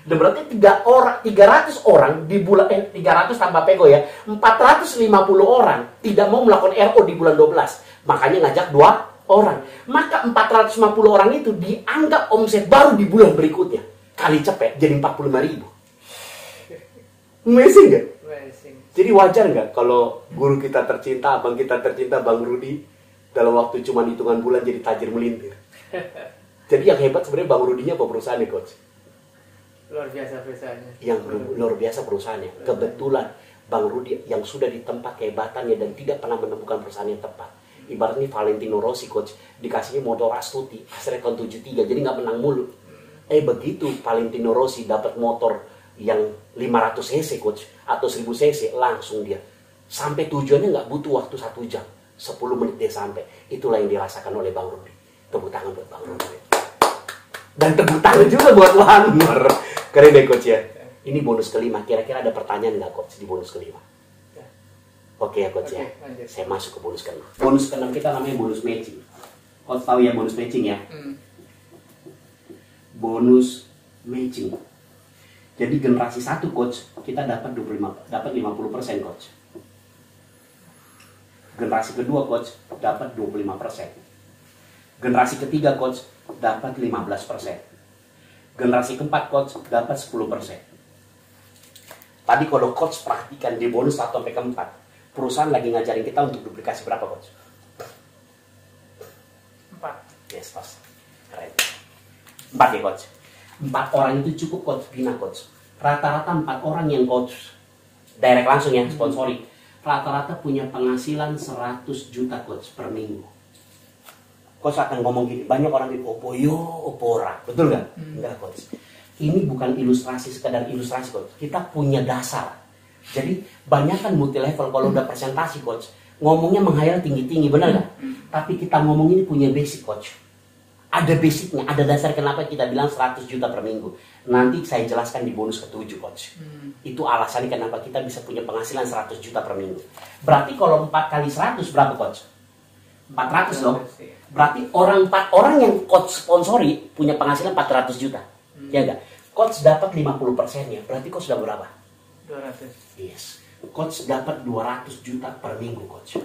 Dan berarti 300 orang di bulan 300 tambah pego ya, 450 orang tidak mau melakukan RO di bulan 12. Makanya ngajak 2 orang. Maka 450 orang itu dianggap omset baru di bulan berikutnya. Kali cepet jadi 45.000. Amazing gak? Jadi wajar nggak kalau guru kita tercinta, abang kita tercinta, Bang Rudi, dalam waktu cuma hitungan bulan jadi tajir melintir. Jadi yang hebat sebenarnya Bang Rudinya apa perusahaannya, Coach? Luar biasa perusahaannya. Yang luar biasa perusahaannya. Kebetulan Bang Rudi yang sudah di tempat kehebatannya dan tidak pernah menemukan perusahaan yang tepat. Ibaratnya Valentino Rossi, Coach, dikasihnya motor Astuti, hasilnya tahun 73, jadi nggak menang mulu. Begitu Valentino Rossi dapat motor yang 500 cc, Coach, atau 1000 cc, langsung dia sampai tujuannya nggak butuh waktu 1 jam, 10 menit dia sampai. Itulah yang dirasakan oleh Bang Rudi. Tepuk tangan buat Bang Rudi. Dan tepuk tangan juga buat One More. Keren deh, Coach ya. Ini bonus kelima. Kira-kira ada pertanyaan nggak, Coach, di bonus kelima? Oke ya, Coach ya. Saya masuk ke bonus ke-6. Bonus ke-6 kita namanya bonus matching. Coach tahu ya bonus matching ya? Bonus matching. Jadi generasi 1, Coach, kita dapat 50%, Coach. Generasi kedua coach dapat 25%. Generasi ketiga coach dapat 15%. Generasi keempat coach dapat 10%. Tadi kalau coach perhatikan di bonus 1 sampai ke 4, perusahaan lagi ngajarin kita untuk duplikasi berapa coach? 4. Yes, pas. Keren. 4 ya coach. 4 orang itu cukup coach, bina coach. Rata-rata 4 orang yang coach direct langsung ya, sponsori. Rata-rata punya penghasilan 100 juta coach per minggu. Coach akan ngomong gini, banyak orang di opo yo, opo ora. Betul nggak? Enggak coach. Ini bukan ilustrasi, sekedar ilustrasi coach. Kita punya dasar. Jadi banyak kan multi level kalau udah presentasi coach, ngomongnya menghayal tinggi-tinggi, benar nggak? Tapi kita ngomong ini punya basic coach. Ada basicnya, ada dasar kenapa kita bilang 100 juta per minggu. Nanti saya jelaskan di bonus ke-7 coach. Itu alasannya kenapa kita bisa punya penghasilan 100 juta per minggu. Berarti kalau 4 kali 100 berapa coach? 400 dong. Berarti 4 orang yang coach sponsori punya penghasilan 400 juta. Ya enggak? Coach dapat 50%-nya. Berarti coach sudah berapa? 200. Yes. Coach dapat 200 juta per minggu coach.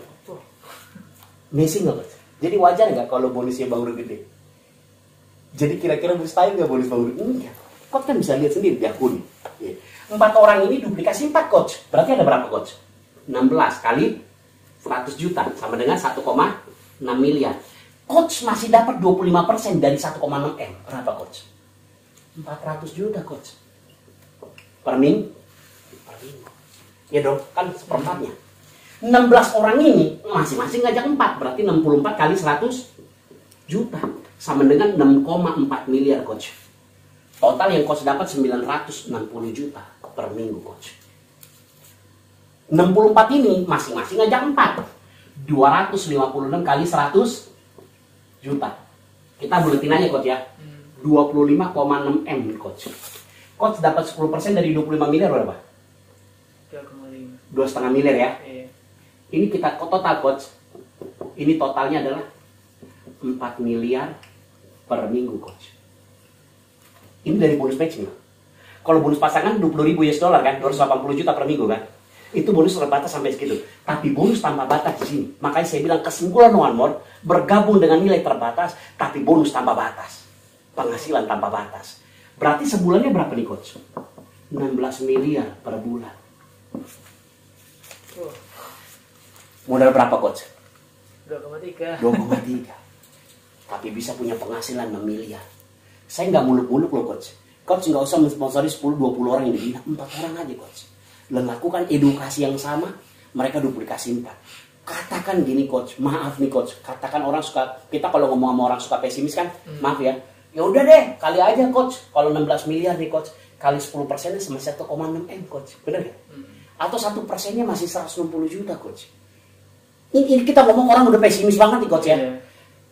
Amazing nggak coach? Jadi wajar nggak kalau bonusnya Bang Ru gede? Jadi kira-kira mustahil nggak bonus Bang Ru? Enggak. Coach kan bisa lihat sendiri di akun. 4 orang ini duplikasi 4 coach. Berarti ada berapa coach? 16 kali 100 juta sama dengan 1,6 miliar. Coach masih dapat 25% dari 1,6 M. Berapa coach? 400 juta coach. Per minggu. Ya dong, kan seperempatnya. 16 orang ini masing-masing ngajak 4. Berarti 64 kali 100 juta. Sama dengan 6,4 miliar coach. Total yang coach dapat 960 juta per minggu coach. 64 ini masing-masing ngajak 4. 256 kali 100 juta. Kita buletin aja coach ya. 25,6 M coach. Coach dapat 10% dari 25 miliar berapa? 2,5 miliar ya. Iya. Ini kita total coach. Ini totalnya adalah 4 miliar per minggu coach. Ini dari bonus matching. Kalau bonus pasangan 20.000 US dollar kan, 280 juta per minggu kan. Itu bonus terbatas sampai segitu. Tapi bonus tanpa batas di sini. Makanya saya bilang kesimpulan One More bergabung dengan nilai terbatas, tapi bonus tanpa batas. Penghasilan tanpa batas. Berarti sebulannya berapa nih coach? 16 miliar per bulan. Modal berapa coach? 2,3. 2,3. Tapi bisa punya penghasilan 6 miliar. Saya nggak muluk-muluk loh coach. Coach nggak usah mensponsori 10-20 orang yang dibina. 4 orang aja coach. Dan lakukan edukasi yang sama, mereka duplikasi 4. Katakan gini coach, maaf nih coach. Katakan orang suka, kita kalau ngomong sama orang suka pesimis kan, maaf ya. Ya udah deh, kali aja coach. Kalau 16 miliar nih coach, kali 10%-nya sama 1,6 M coach. Bener gak? Atau 1%-nya masih 160 juta coach. Ini kita ngomong orang udah pesimis banget nih coach ya.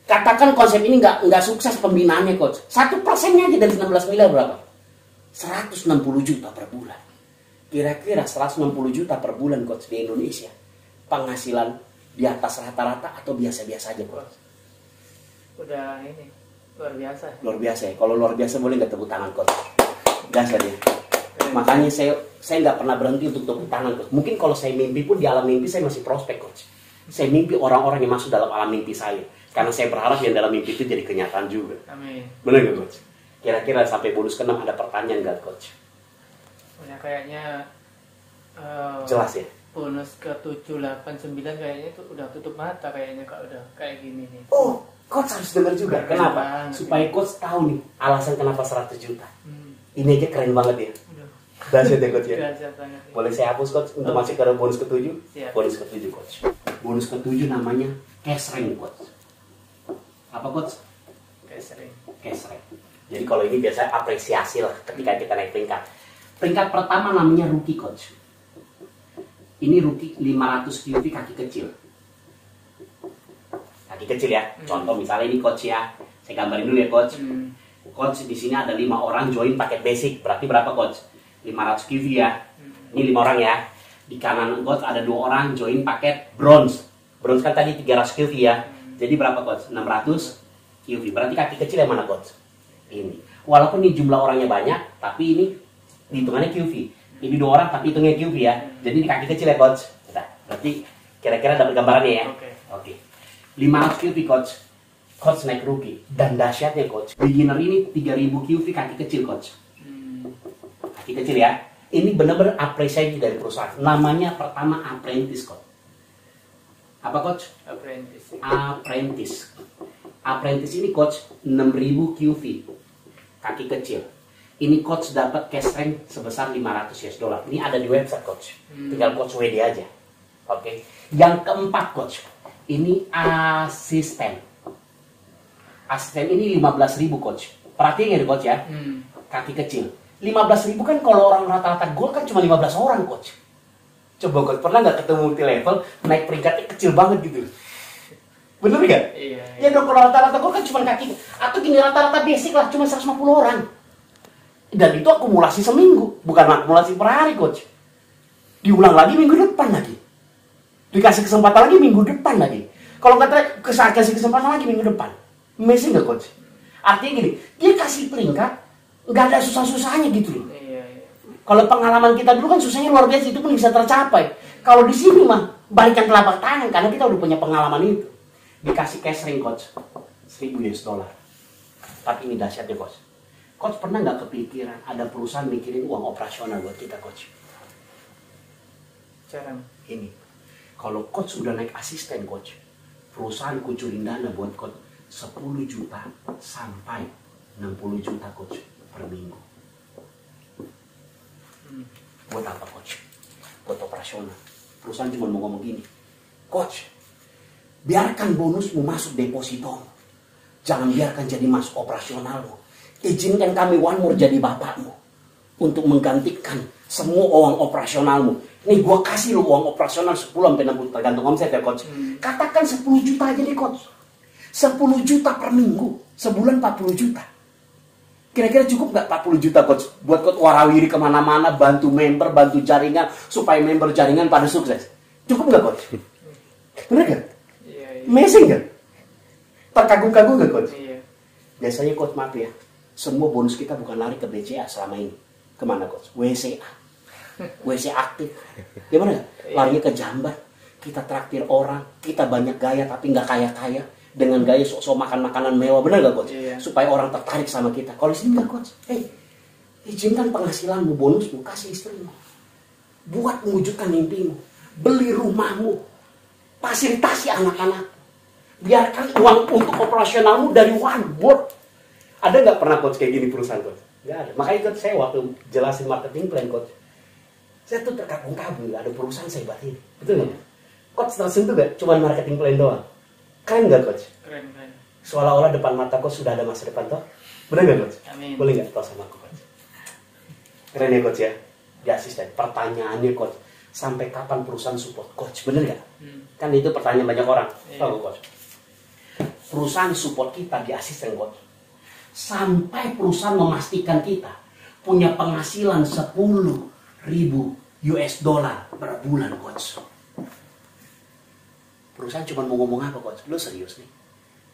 Katakan konsep ini nggak sukses pembinaannya coach. 1%-nya aja dari 16 miliar berapa? 160 juta per bulan. Kira-kira 160 juta per bulan coach di Indonesia. Penghasilan di atas rata-rata atau biasa-biasa aja coach? Udah ini luar biasa. Luar biasa ya. Kalau luar biasa boleh nggak tepuk tangan coach? Dasar ya. Makanya saya nggak pernah berhenti untuk tepuk tangan coach. Mungkin kalau saya mimpi pun di alam mimpi saya masih prospek coach. Saya mimpi orang-orang yang masuk dalam alam mimpi saya. Karena saya berharap yang dalam mimpi itu jadi kenyataan juga. Amin. Benar nggak coach? Kira-kira sampai bonus ke-6 ada pertanyaan nggak coach? Udah kayaknya Jelas ya? bonus ke 7, 8, 9 kayaknya itu udah tutup mata kayaknya kalau udah kayak gini nih. Oh, coach harus dengar juga. Keren Kenapa? banget. Supaya coach tahu nih alasan kenapa 100 juta. Hmm. Ini aja keren banget ya. Udah. Dahsyat ya coach ya. Dahsyat banget. Boleh saya hapus coach untuk masuk ke bonus ke-7? Siap. Bonus ke-7 coach. Bonus ke-7 namanya cash rank coach. Apa coach? Kayak sering. Cash rank. Jadi kalau ini biasanya apresiasi lah ketika kita naik peringkat. Peringkat pertama namanya rookie coach. Ini rookie 500 QV kaki kecil. Kaki kecil ya. Contoh misalnya ini coach ya. Saya gambarin dulu ya coach. Coach di sini ada 5 orang join paket basic. Berarti berapa coach? 500 QV ya. Ini 5 orang ya. Di kanan coach ada 2 orang join paket bronze. Bronze kan tadi 300 QV ya. Jadi berapa coach? 600 QV. Berarti kaki kecil yang mana coach? Ini. Walaupun ini jumlah orangnya banyak, tapi ini hitungannya QV. Ini 2 orang tapi hitungnya QV ya. Jadi ini kaki kecil ya coach. Nah, berarti Kira-kira dapat gambarannya ya? Oke. Oke. 500 QV coach. Coach naik rookie. Dan dahsyatnya coach, beginner ini 3000 QV kaki kecil coach. Kaki kecil ya. Ini benar-benar apresiasi dari perusahaan. Namanya pertama apprentice coach. Apa coach? Apprentice. Apprentice. Apprentice ini coach 6000 QV kaki kecil. Ini coach dapat cash rank sebesar 500 US dollar. Ini ada di website coach. Tinggal coach WD aja. Oke. Yang keempat coach, ini asisten. Asisten ini 15.000 coach. Perhatiin ya coach ya. Kaki kecil. 15.000 kan kalau orang rata-rata gol kan cuma 15 orang coach. Coba coach, pernah nggak ketemu multi level naik peringkatnya kecil banget gitu? Bener nggak? Iya. Ya dong, kalau rata-rata gol kan cuma kaki. Atau gini, rata-rata basic lah cuma 150 orang. Dan itu akumulasi seminggu, bukan akumulasi per hari coach. Diulang lagi minggu depan lagi. Dikasih kesempatan lagi minggu depan lagi. Kalau kata kasih kesempatan lagi minggu depan. Amazing nggak coach? Artinya gini, dia kasih peringkat nggak ada susah-susahnya gitu loh. Iya. Kalau pengalaman kita dulu kan susahnya luar biasa, itu pun bisa tercapai. Kalau di sini mah balikan telapak tangan karena kita udah punya pengalaman itu. Dikasih cash ring coach 1000 US dollar. Tapi ini dahsyatnya coach. Coach pernah nggak kepikiran ada perusahaan mikirin uang operasional buat kita coach? Jarang. Ini, kalau coach udah naik asisten coach, perusahaan kucurin dana buat coach 10 juta sampai 60 juta coach per minggu. Buat apa coach? Buat operasional. Perusahaan cuma mau ngomong gini, coach, biarkan bonusmu masuk deposito. Jangan biarkan jadi masuk operasionalmu. Izinkan kami One More jadi bapakmu untuk menggantikan semua uang operasionalmu. Nih gua kasih lu uang operasional 10 sampai 60 tergantung omset ya coach. Katakan 10 juta aja deh coach. 10 juta per minggu, sebulan 40 juta. Kira-kira cukup nggak 40 juta coach? Buat coach warawiri kemana-mana, bantu member, bantu jaringan, supaya member jaringan pada sukses. Cukup nggak coach? Bener nggak? Iya. Amazing nggak? Terkagum-kagum nggak coach? Iya. Biasanya coach maaf ya, semua bonus kita bukan lari ke BCA selama ini. Kemana coach? WCA. WC aktif. Gimana nggak? Larinya ke Jambar. Kita traktir orang, kita banyak gaya tapi nggak kaya-kaya. Dengan gaya sok-sok makan makanan mewah, benar gak coach? Iya. Supaya orang tertarik sama kita. Kalau di sini nggak coach, izinkan penghasilanmu, bonusmu, kasih istrimu, buat mewujudkan mimpimu, beli rumahmu, fasilitasi anak-anak, biarkan uang untuk operasionalmu dari One More. Ada nggak pernah coach kayak gini perusahaan coach? Nggak ada. Makanya coach saya waktu jelasin marketing plan coach, saya tuh terkagum-kagum, ada perusahaan saya buat ini, betul nggak? Coach tersentuh gak? Cuman marketing plan doang. Keren gak coach? Keren. Seolah-olah depan mata coach sudah ada masa depan toh? Bener gak coach? Amin. Boleh gak tau sama aku coach? Keren ya coach ya? Di asisten. Pertanyaannya coach, sampai kapan perusahaan support coach? Bener gak? Kan itu pertanyaan banyak orang. Iya. Tahu coach? Perusahaan support kita di asisten coach, sampai perusahaan memastikan kita punya penghasilan 10.000 US dollar per bulan coach. Perusahaan cuma mau ngomong apa coach? Lu serius nih?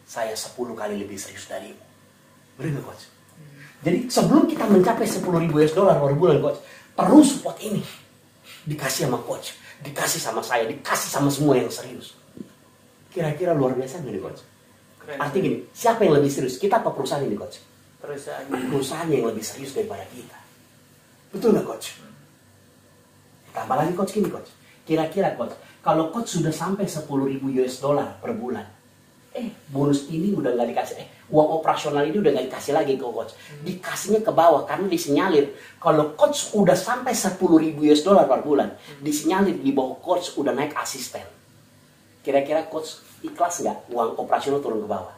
Saya 10 kali lebih serius darimu. Bener gak coach? Jadi sebelum kita mencapai 10.000 US dollar per bulan coach, perlu support ini. Dikasih sama coach, dikasih sama saya, dikasih sama semua yang serius. Kira-kira luar biasa gak nih coach? Keren. Artinya gini, siapa yang lebih serius? Kita apa perusahaan ini coach? Perusahaan. Perusahaan yang lebih serius daripada kita. Betul gak coach? Tambah lagi coach gini coach. Kira-kira coach, kalau coach sudah sampai 10.000 US dollar per bulan, bonus ini udah nggak dikasih, uang operasional ini udah nggak dikasih lagi ke coach, dikasihnya ke bawah karena disinyalir kalau coach udah sampai 10.000 US dollar per bulan, disinyalir di bawah coach udah naik asisten. Kira-kira coach ikhlas nggak uang operasional turun ke bawah?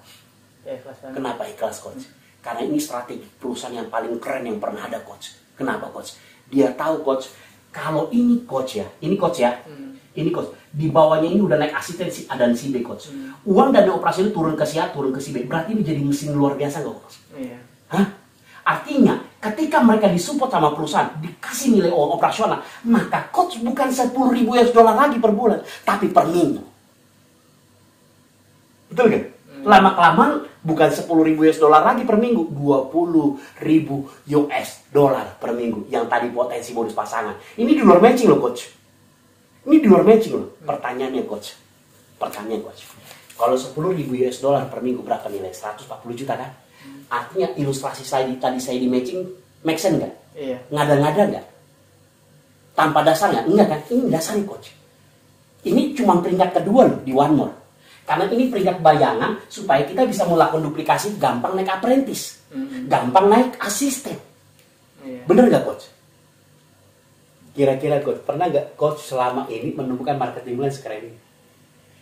Ya, kelas banget. Kenapa ikhlas coach? Karena ini strategi perusahaan yang paling keren yang pernah ada coach. Kenapa coach? Dia tahu coach, kalau ini coach ya, ini coach ya. Ini coach, di bawahnya ini udah naik asisten si A dan si B coach. Uang dana operasi turun ke si A, turun ke si B. Berarti ini jadi mesin luar biasa nggak coach? Iya. Hah? Artinya, ketika mereka disupport sama perusahaan, dikasih nilai uang operasional, maka coach bukan 10.000 US dollar lagi per bulan, tapi per minggu. Betul kan? Lama-kelamaan bukan 10.000 US dollar lagi per minggu, 20.000 US dollar per minggu. Yang tadi potensi bonus pasangan. Ini di luar matching loh coach. Ini di luar matching loh. Pertanyaannya coach. Kalau 10.000 US dollar per minggu berapa nilai? 140 juta kan? Artinya ilustrasi tadi saya di matching make sense nggak? Iya. Ngada-ngada nggak? Tanpa dasar nggak? Enggak kan? Ini dasarnya coach. Ini cuma peringkat kedua loh di One More. Karena ini peringkat bayangan supaya kita bisa melakukan duplikasi, gampang naik apprentice, gampang naik asisten. Iya. Bener nggak coach? Kira-kira coach, pernah nggak coach selama ini menemukan marketing plan sekeren ini?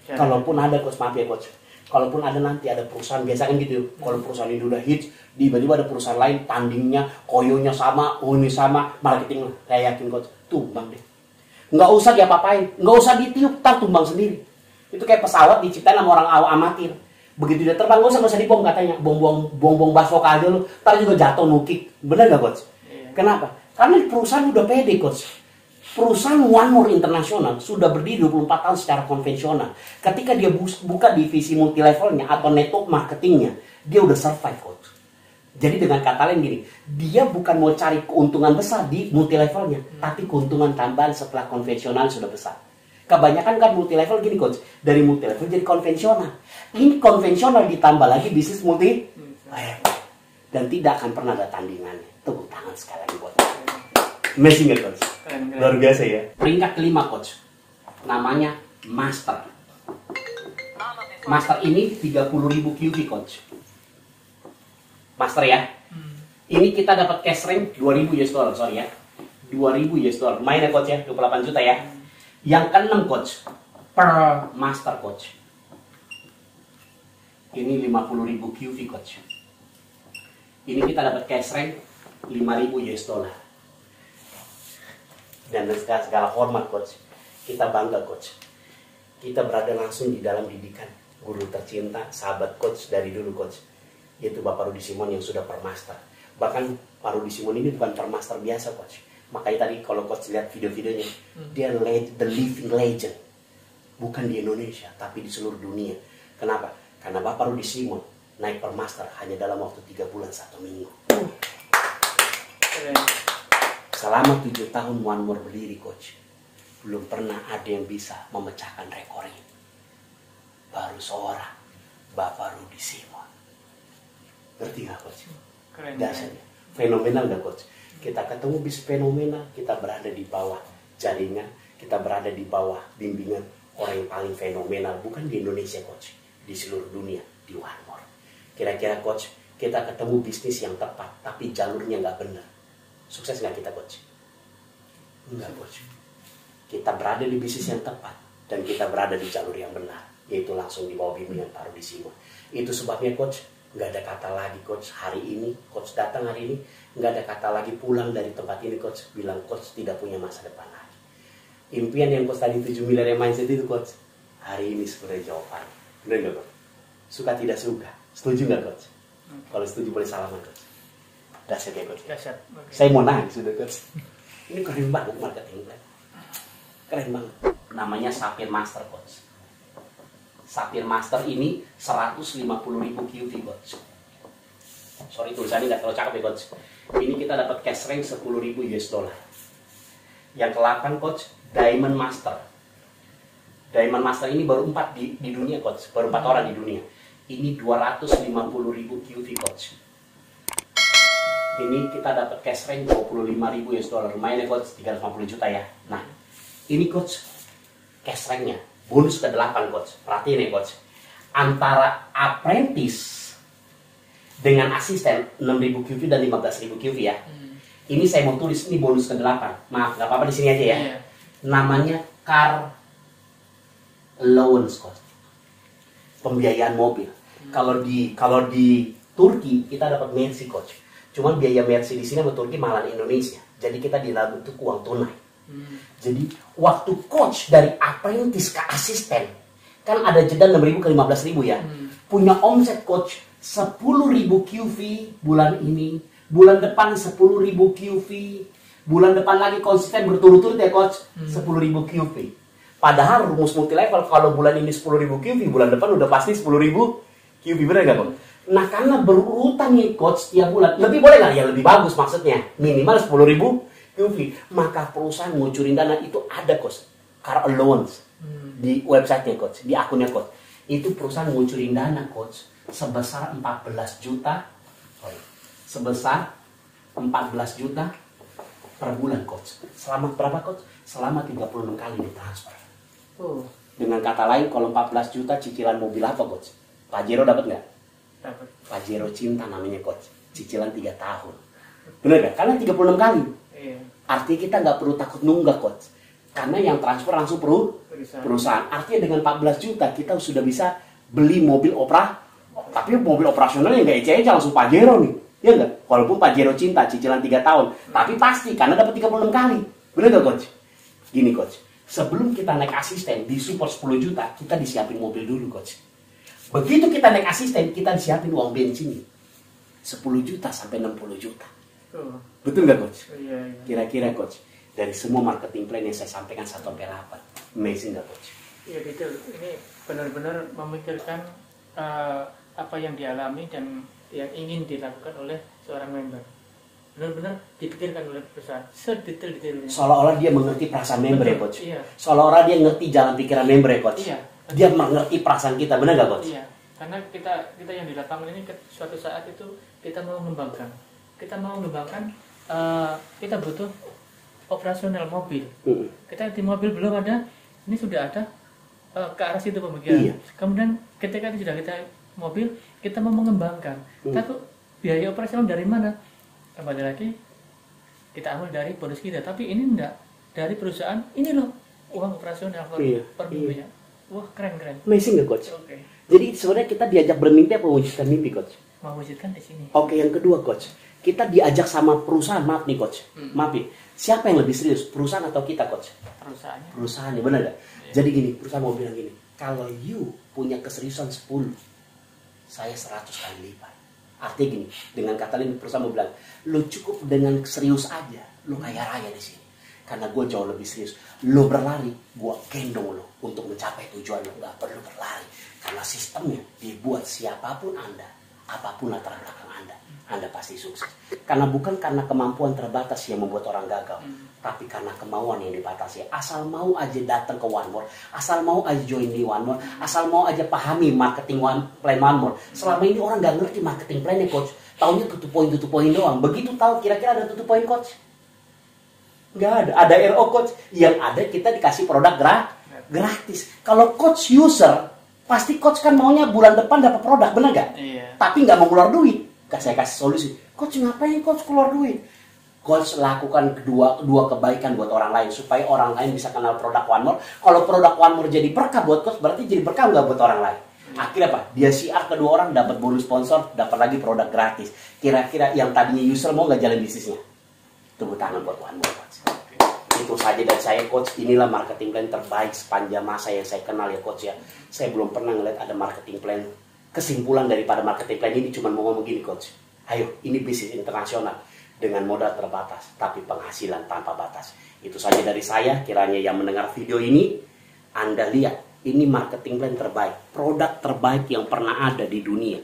Kalaupun ada coach, maaf ya coach, kalaupun ada nanti ada perusahaan, biasa kan gitu, kalau perusahaan ini udah hits, tiba-tiba ada perusahaan lain, tandingnya, koyonya sama, ini sama, marketing, saya yakin coach, tumbang deh. Nggak usah diapa-apain, nggak usah ditiup, tar tumbang sendiri. Itu kayak pesawat diciptain sama orang amatir. Begitu dia terbang, nggak usah dibom katanya, bom bakso aja lu, tar juga jatuh nukik. Bener nggak coach? Iya. Kenapa? Karena perusahaan udah pede coach. Perusahaan One More International sudah berdiri 24 tahun secara konvensional. Ketika dia buka divisi multilevelnya atau network marketingnya, dia udah survive coach. Jadi dengan kata lain gini, dia bukan mau cari keuntungan besar di multilevelnya, tapi keuntungan tambahan setelah konvensional sudah besar. Kebanyakan kan multilevel gini coach, dari multilevel jadi konvensional. Ini konvensional ditambah lagi bisnis multi dan tidak akan pernah ada tandingannya. Tepuk tangan sekali lagi buat amazing ya coach. Keren. Luar biasa ya. Peringkat kelima coach, namanya master. Master ini 30.000 QV coach. Master ya. Ini kita dapat cash rank 2.000 US dollar, sorry ya. 2.000 US dollar. Main ya coach ya, 28 juta ya. Yang keenam coach, per master coach. Ini 50.000 QV coach. Ini kita dapat cash rank 5.000 US dollar. Dan segala hormat coach, kita bangga coach. Kita berada langsung di dalam didikan guru tercinta, sahabat coach dari dulu coach, yaitu Bapak Rudi Simon yang sudah per master. Bahkan Pak Rudi Simon ini bukan per master biasa coach. Makanya tadi kalau coach lihat video-videonya, dia the living legend. Bukan di Indonesia, tapi di seluruh dunia. Kenapa? Karena Bapak Rudi Simon naik per master hanya dalam waktu 3 bulan 1 minggu. Keren. Selama 7 tahun One More berdiri coach, belum pernah ada yang bisa memecahkan rekor ini. Baru seorang, Bapak Rudi Simon. Ngerti gak coach? Keren. Dasarnya. Fenomenal gak coach? Kita ketemu bis fenomenal, kita berada di bawah jaringan, kita berada di bawah bimbingan orang yang paling fenomenal, bukan di Indonesia coach, di seluruh dunia, di One More. Kira-kira coach, kita ketemu bisnis yang tepat, tapi jalurnya nggak benar. Sukses nggak kita coach? Enggak coach. Kita berada di bisnis yang tepat, dan kita berada di jalur yang benar, yaitu langsung di bawah bimbingan Pak Rudi Simon. Itu sebabnya coach, nggak ada kata lagi coach hari ini, coach datang hari ini, nggak ada kata lagi pulang dari tempat ini coach, bilang coach tidak punya masa depan lagi. Impian yang coach tadi 7 miliar yang mindset itu coach, hari ini sebenarnya jawaban. Benar nggak coach? Suka tidak suka, setuju nggak coach? Kalau setuju boleh salaman coach. Dasar ya coach. Dasar. Okay. Saya mau nangis sudah coach. Ini keren banget marketing plan. Keren banget. Namanya Sapphire Master coach. Sapphire Master ini 150.000 QV coach. Sorry tulisannya nggak terlalu cakep ya coach. Ini kita dapat cash rank 10.000 US dollar. Yang ke-8 coach, Diamond Master. Diamond Master ini baru 4 di dunia coach, baru 4 orang di dunia. Ini 250.000 QV coach. Ini kita dapat cash rank 25.000 US dollar. Lumayan ya coach, 350 juta ya. Nah, ini coach cash ranknya. Bonus ke-8 coach. Perhatiin ya coach. Antara apprentice dengan asisten 6.000 QV dan 15.000 QV ya. Ini saya mau tulis, ini bonus ke-8. Maaf, nggak apa-apa di sini aja ya. Yeah. Namanya car allowance cost. Pembiayaan mobil. Kalau di Turki kita dapat Mercy coach. Cuman biaya Mercy di sini sama Turki malah di Indonesia. Jadi kita di dalam bentuk uang tunai. Jadi waktu coach dari apprentice ke asisten kan ada jeda 6.000 ke 15.000 ya. Punya omset coach 10.000 QV bulan ini, bulan depan 10.000 QV, bulan depan lagi konsisten berturut-turut ya coach 10.000 QV. Padahal rumus multilevel kalau bulan ini 10.000 QV, bulan depan udah pasti 10.000 QV, bener gak coach? Nah karena berurutan nih coach tiap bulan, lebih boleh nggak? Ya lebih bagus maksudnya, minimal 10.000 QV. Maka perusahaan ngucurin dana itu ada coach. car allowance di websitenya coach, di akunnya coach. Itu perusahaan ngucurin dana coach sebesar 14 juta, sebesar 14 juta per bulan coach. Selama berapa coach? Selama 36 kali ditransfer. Dengan kata lain, kalau 14 juta cicilan mobil apa coach? Pajero dapat nggak? Dapat. Pajero cinta namanya coach. Cicilan 3 tahun. Bener nggak? Karena 36 kali. Iya. Artinya kita nggak perlu takut nunggak coach. Karena yang transfer langsung perusahaan. Artinya dengan 14 juta kita sudah bisa beli mobil tapi mobil operasional yang nggak ece-ece langsung Pajero nih. Ya nggak? Walaupun Pajero cinta cicilan 3 tahun. Tapi pasti karena dapat 36 kali. Bener nggak coach? Gini coach. Sebelum kita naik asisten di support 10 juta, kita disiapin mobil dulu coach. Begitu kita naik asisten, kita disiapin uang bensin 10 juta sampai 60 juta. Betul nggak coach? Iya. Kira-kira coach, dari semua marketing plan yang saya sampaikan 1-8, amazing nggak coach? Iya betul. Ini benar-benar memikirkan apa yang dialami dan yang ingin dilakukan oleh seorang member. Benar-benar dipikirkan oleh perusahaan sedetail-detailnya. Seolah-olah dia mengerti perasaan member ya coach. Iya. Seolah-olah dia ngerti jalan pikiran member ya coach. Iya. Dia mengerti perasaan kita, benar nggak coach? Iya. Karena kita yang di lapangan ini suatu saat itu kita mau mengembangkan. Kita mau mengembangkan, kita butuh operasional mobil. Kita di mobil belum ada, ini sudah ada ke arah situ pemikiran. Iya. Kemudian ketika sudah kita mobil, kita mau mengembangkan. Tapi biaya operasional dari mana? Kembali lagi kita ambil dari bonus kita, tapi ini enggak dari perusahaan. Ini loh uang operasional per minggunya. Wah keren. Amazing nggak coach? Oke. Jadi sebenarnya kita diajak bermimpi apa mewujudkan mimpi coach? Mewujudkan di sini. Oke, yang kedua coach, kita diajak sama perusahaan. Maaf nih coach, maaf nih. Siapa yang lebih serius, perusahaan atau kita coach? Perusahaannya. Perusahaan ya, benar gak? Jadi gini, perusahaan mau bilang gini, kalau you punya keseriusan 10, saya 100 kali lipat. Artinya gini, dengan kata lain perusahaan mau bilang, lo cukup dengan serius aja, lo kaya raya di sini. Karena gue jauh lebih serius. Lo berlari, gue gendong lo untuk mencapai tujuan lo. Gak perlu berlari. Karena sistemnya dibuat siapapun Anda, apapun latar belakang Anda pasti sukses. Karena bukan karena kemampuan terbatas yang membuat orang gagal, tapi karena kemauan yang dibatasi. Asal mau aja datang ke One More, asal mau aja join di One More, asal mau aja pahami marketing plan One More. Selama ini orang gak ngerti marketing plannya coach. Taunya tutup poin doang. Begitu tahu kira-kira ada tutup poin coach? Gak ada. Ada RO coach. Yang ada kita dikasih produk gratis. Kalau coach user, pasti coach kan maunya bulan depan dapat produk, bener gak? Iya. Tapi nggak mau keluar duit. Saya kasih solusi. Coach ngapain coach keluar duit? Coach lakukan dua kebaikan buat orang lain supaya orang lain bisa kenal produk One More. Kalau produk One More jadi berkah buat coach, berarti jadi berkah nggak buat orang lain? Akhirnya apa? Dia siar kedua orang, dapat bonus sponsor, dapat lagi produk gratis. Kira-kira yang tadinya user mau nggak jalan bisnisnya? Tepuk tangan buat One More coach. Itu saja dari saya coach. Inilah marketing plan terbaik sepanjang masa yang saya kenal ya coach ya. Saya belum pernah ngeliat ada marketing plan. Kesimpulan daripada marketing plan ini cuma mau ngomong gini coach. Ayo, ini bisnis internasional dengan modal terbatas tapi penghasilan tanpa batas. Itu saja dari saya. Kiranya yang mendengar video ini, Anda lihat ini marketing plan terbaik, produk terbaik yang pernah ada di dunia.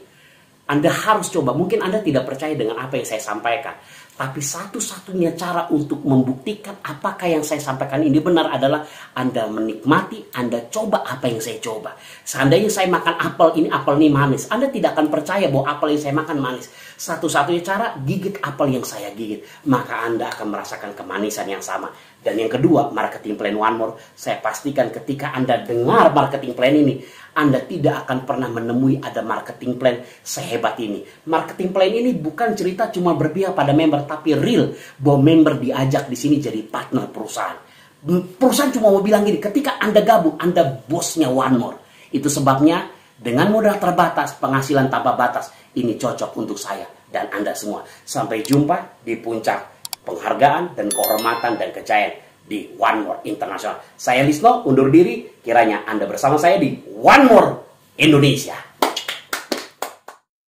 Anda harus coba. Mungkin Anda tidak percaya dengan apa yang saya sampaikan, tapi satu-satunya cara untuk membuktikan apakah yang saya sampaikan ini benar adalah Anda menikmati, Anda coba apa yang saya coba. Seandainya saya makan apel ini manis, Anda tidak akan percaya bahwa apel yang saya makan manis. Satu-satunya cara, gigit apel yang saya gigit, maka Anda akan merasakan kemanisan yang sama. Dan yang kedua, marketing plan One More, saya pastikan ketika Anda dengar marketing plan ini, Anda tidak akan pernah menemui ada marketing plan sehebat ini. Marketing plan ini bukan cerita cuma berpihak pada member, tapi real bahwa member diajak di sini jadi partner perusahaan. Perusahaan cuma mau bilang gini, ketika Anda gabung, Anda bosnya One More. Itu sebabnya dengan modal terbatas, penghasilan tanpa batas, ini cocok untuk saya dan Anda semua. Sampai jumpa di puncak penghargaan dan kehormatan dan kejayaan di One More International. Saya Lisno, undur diri. Kiranya Anda bersama saya di One More Indonesia.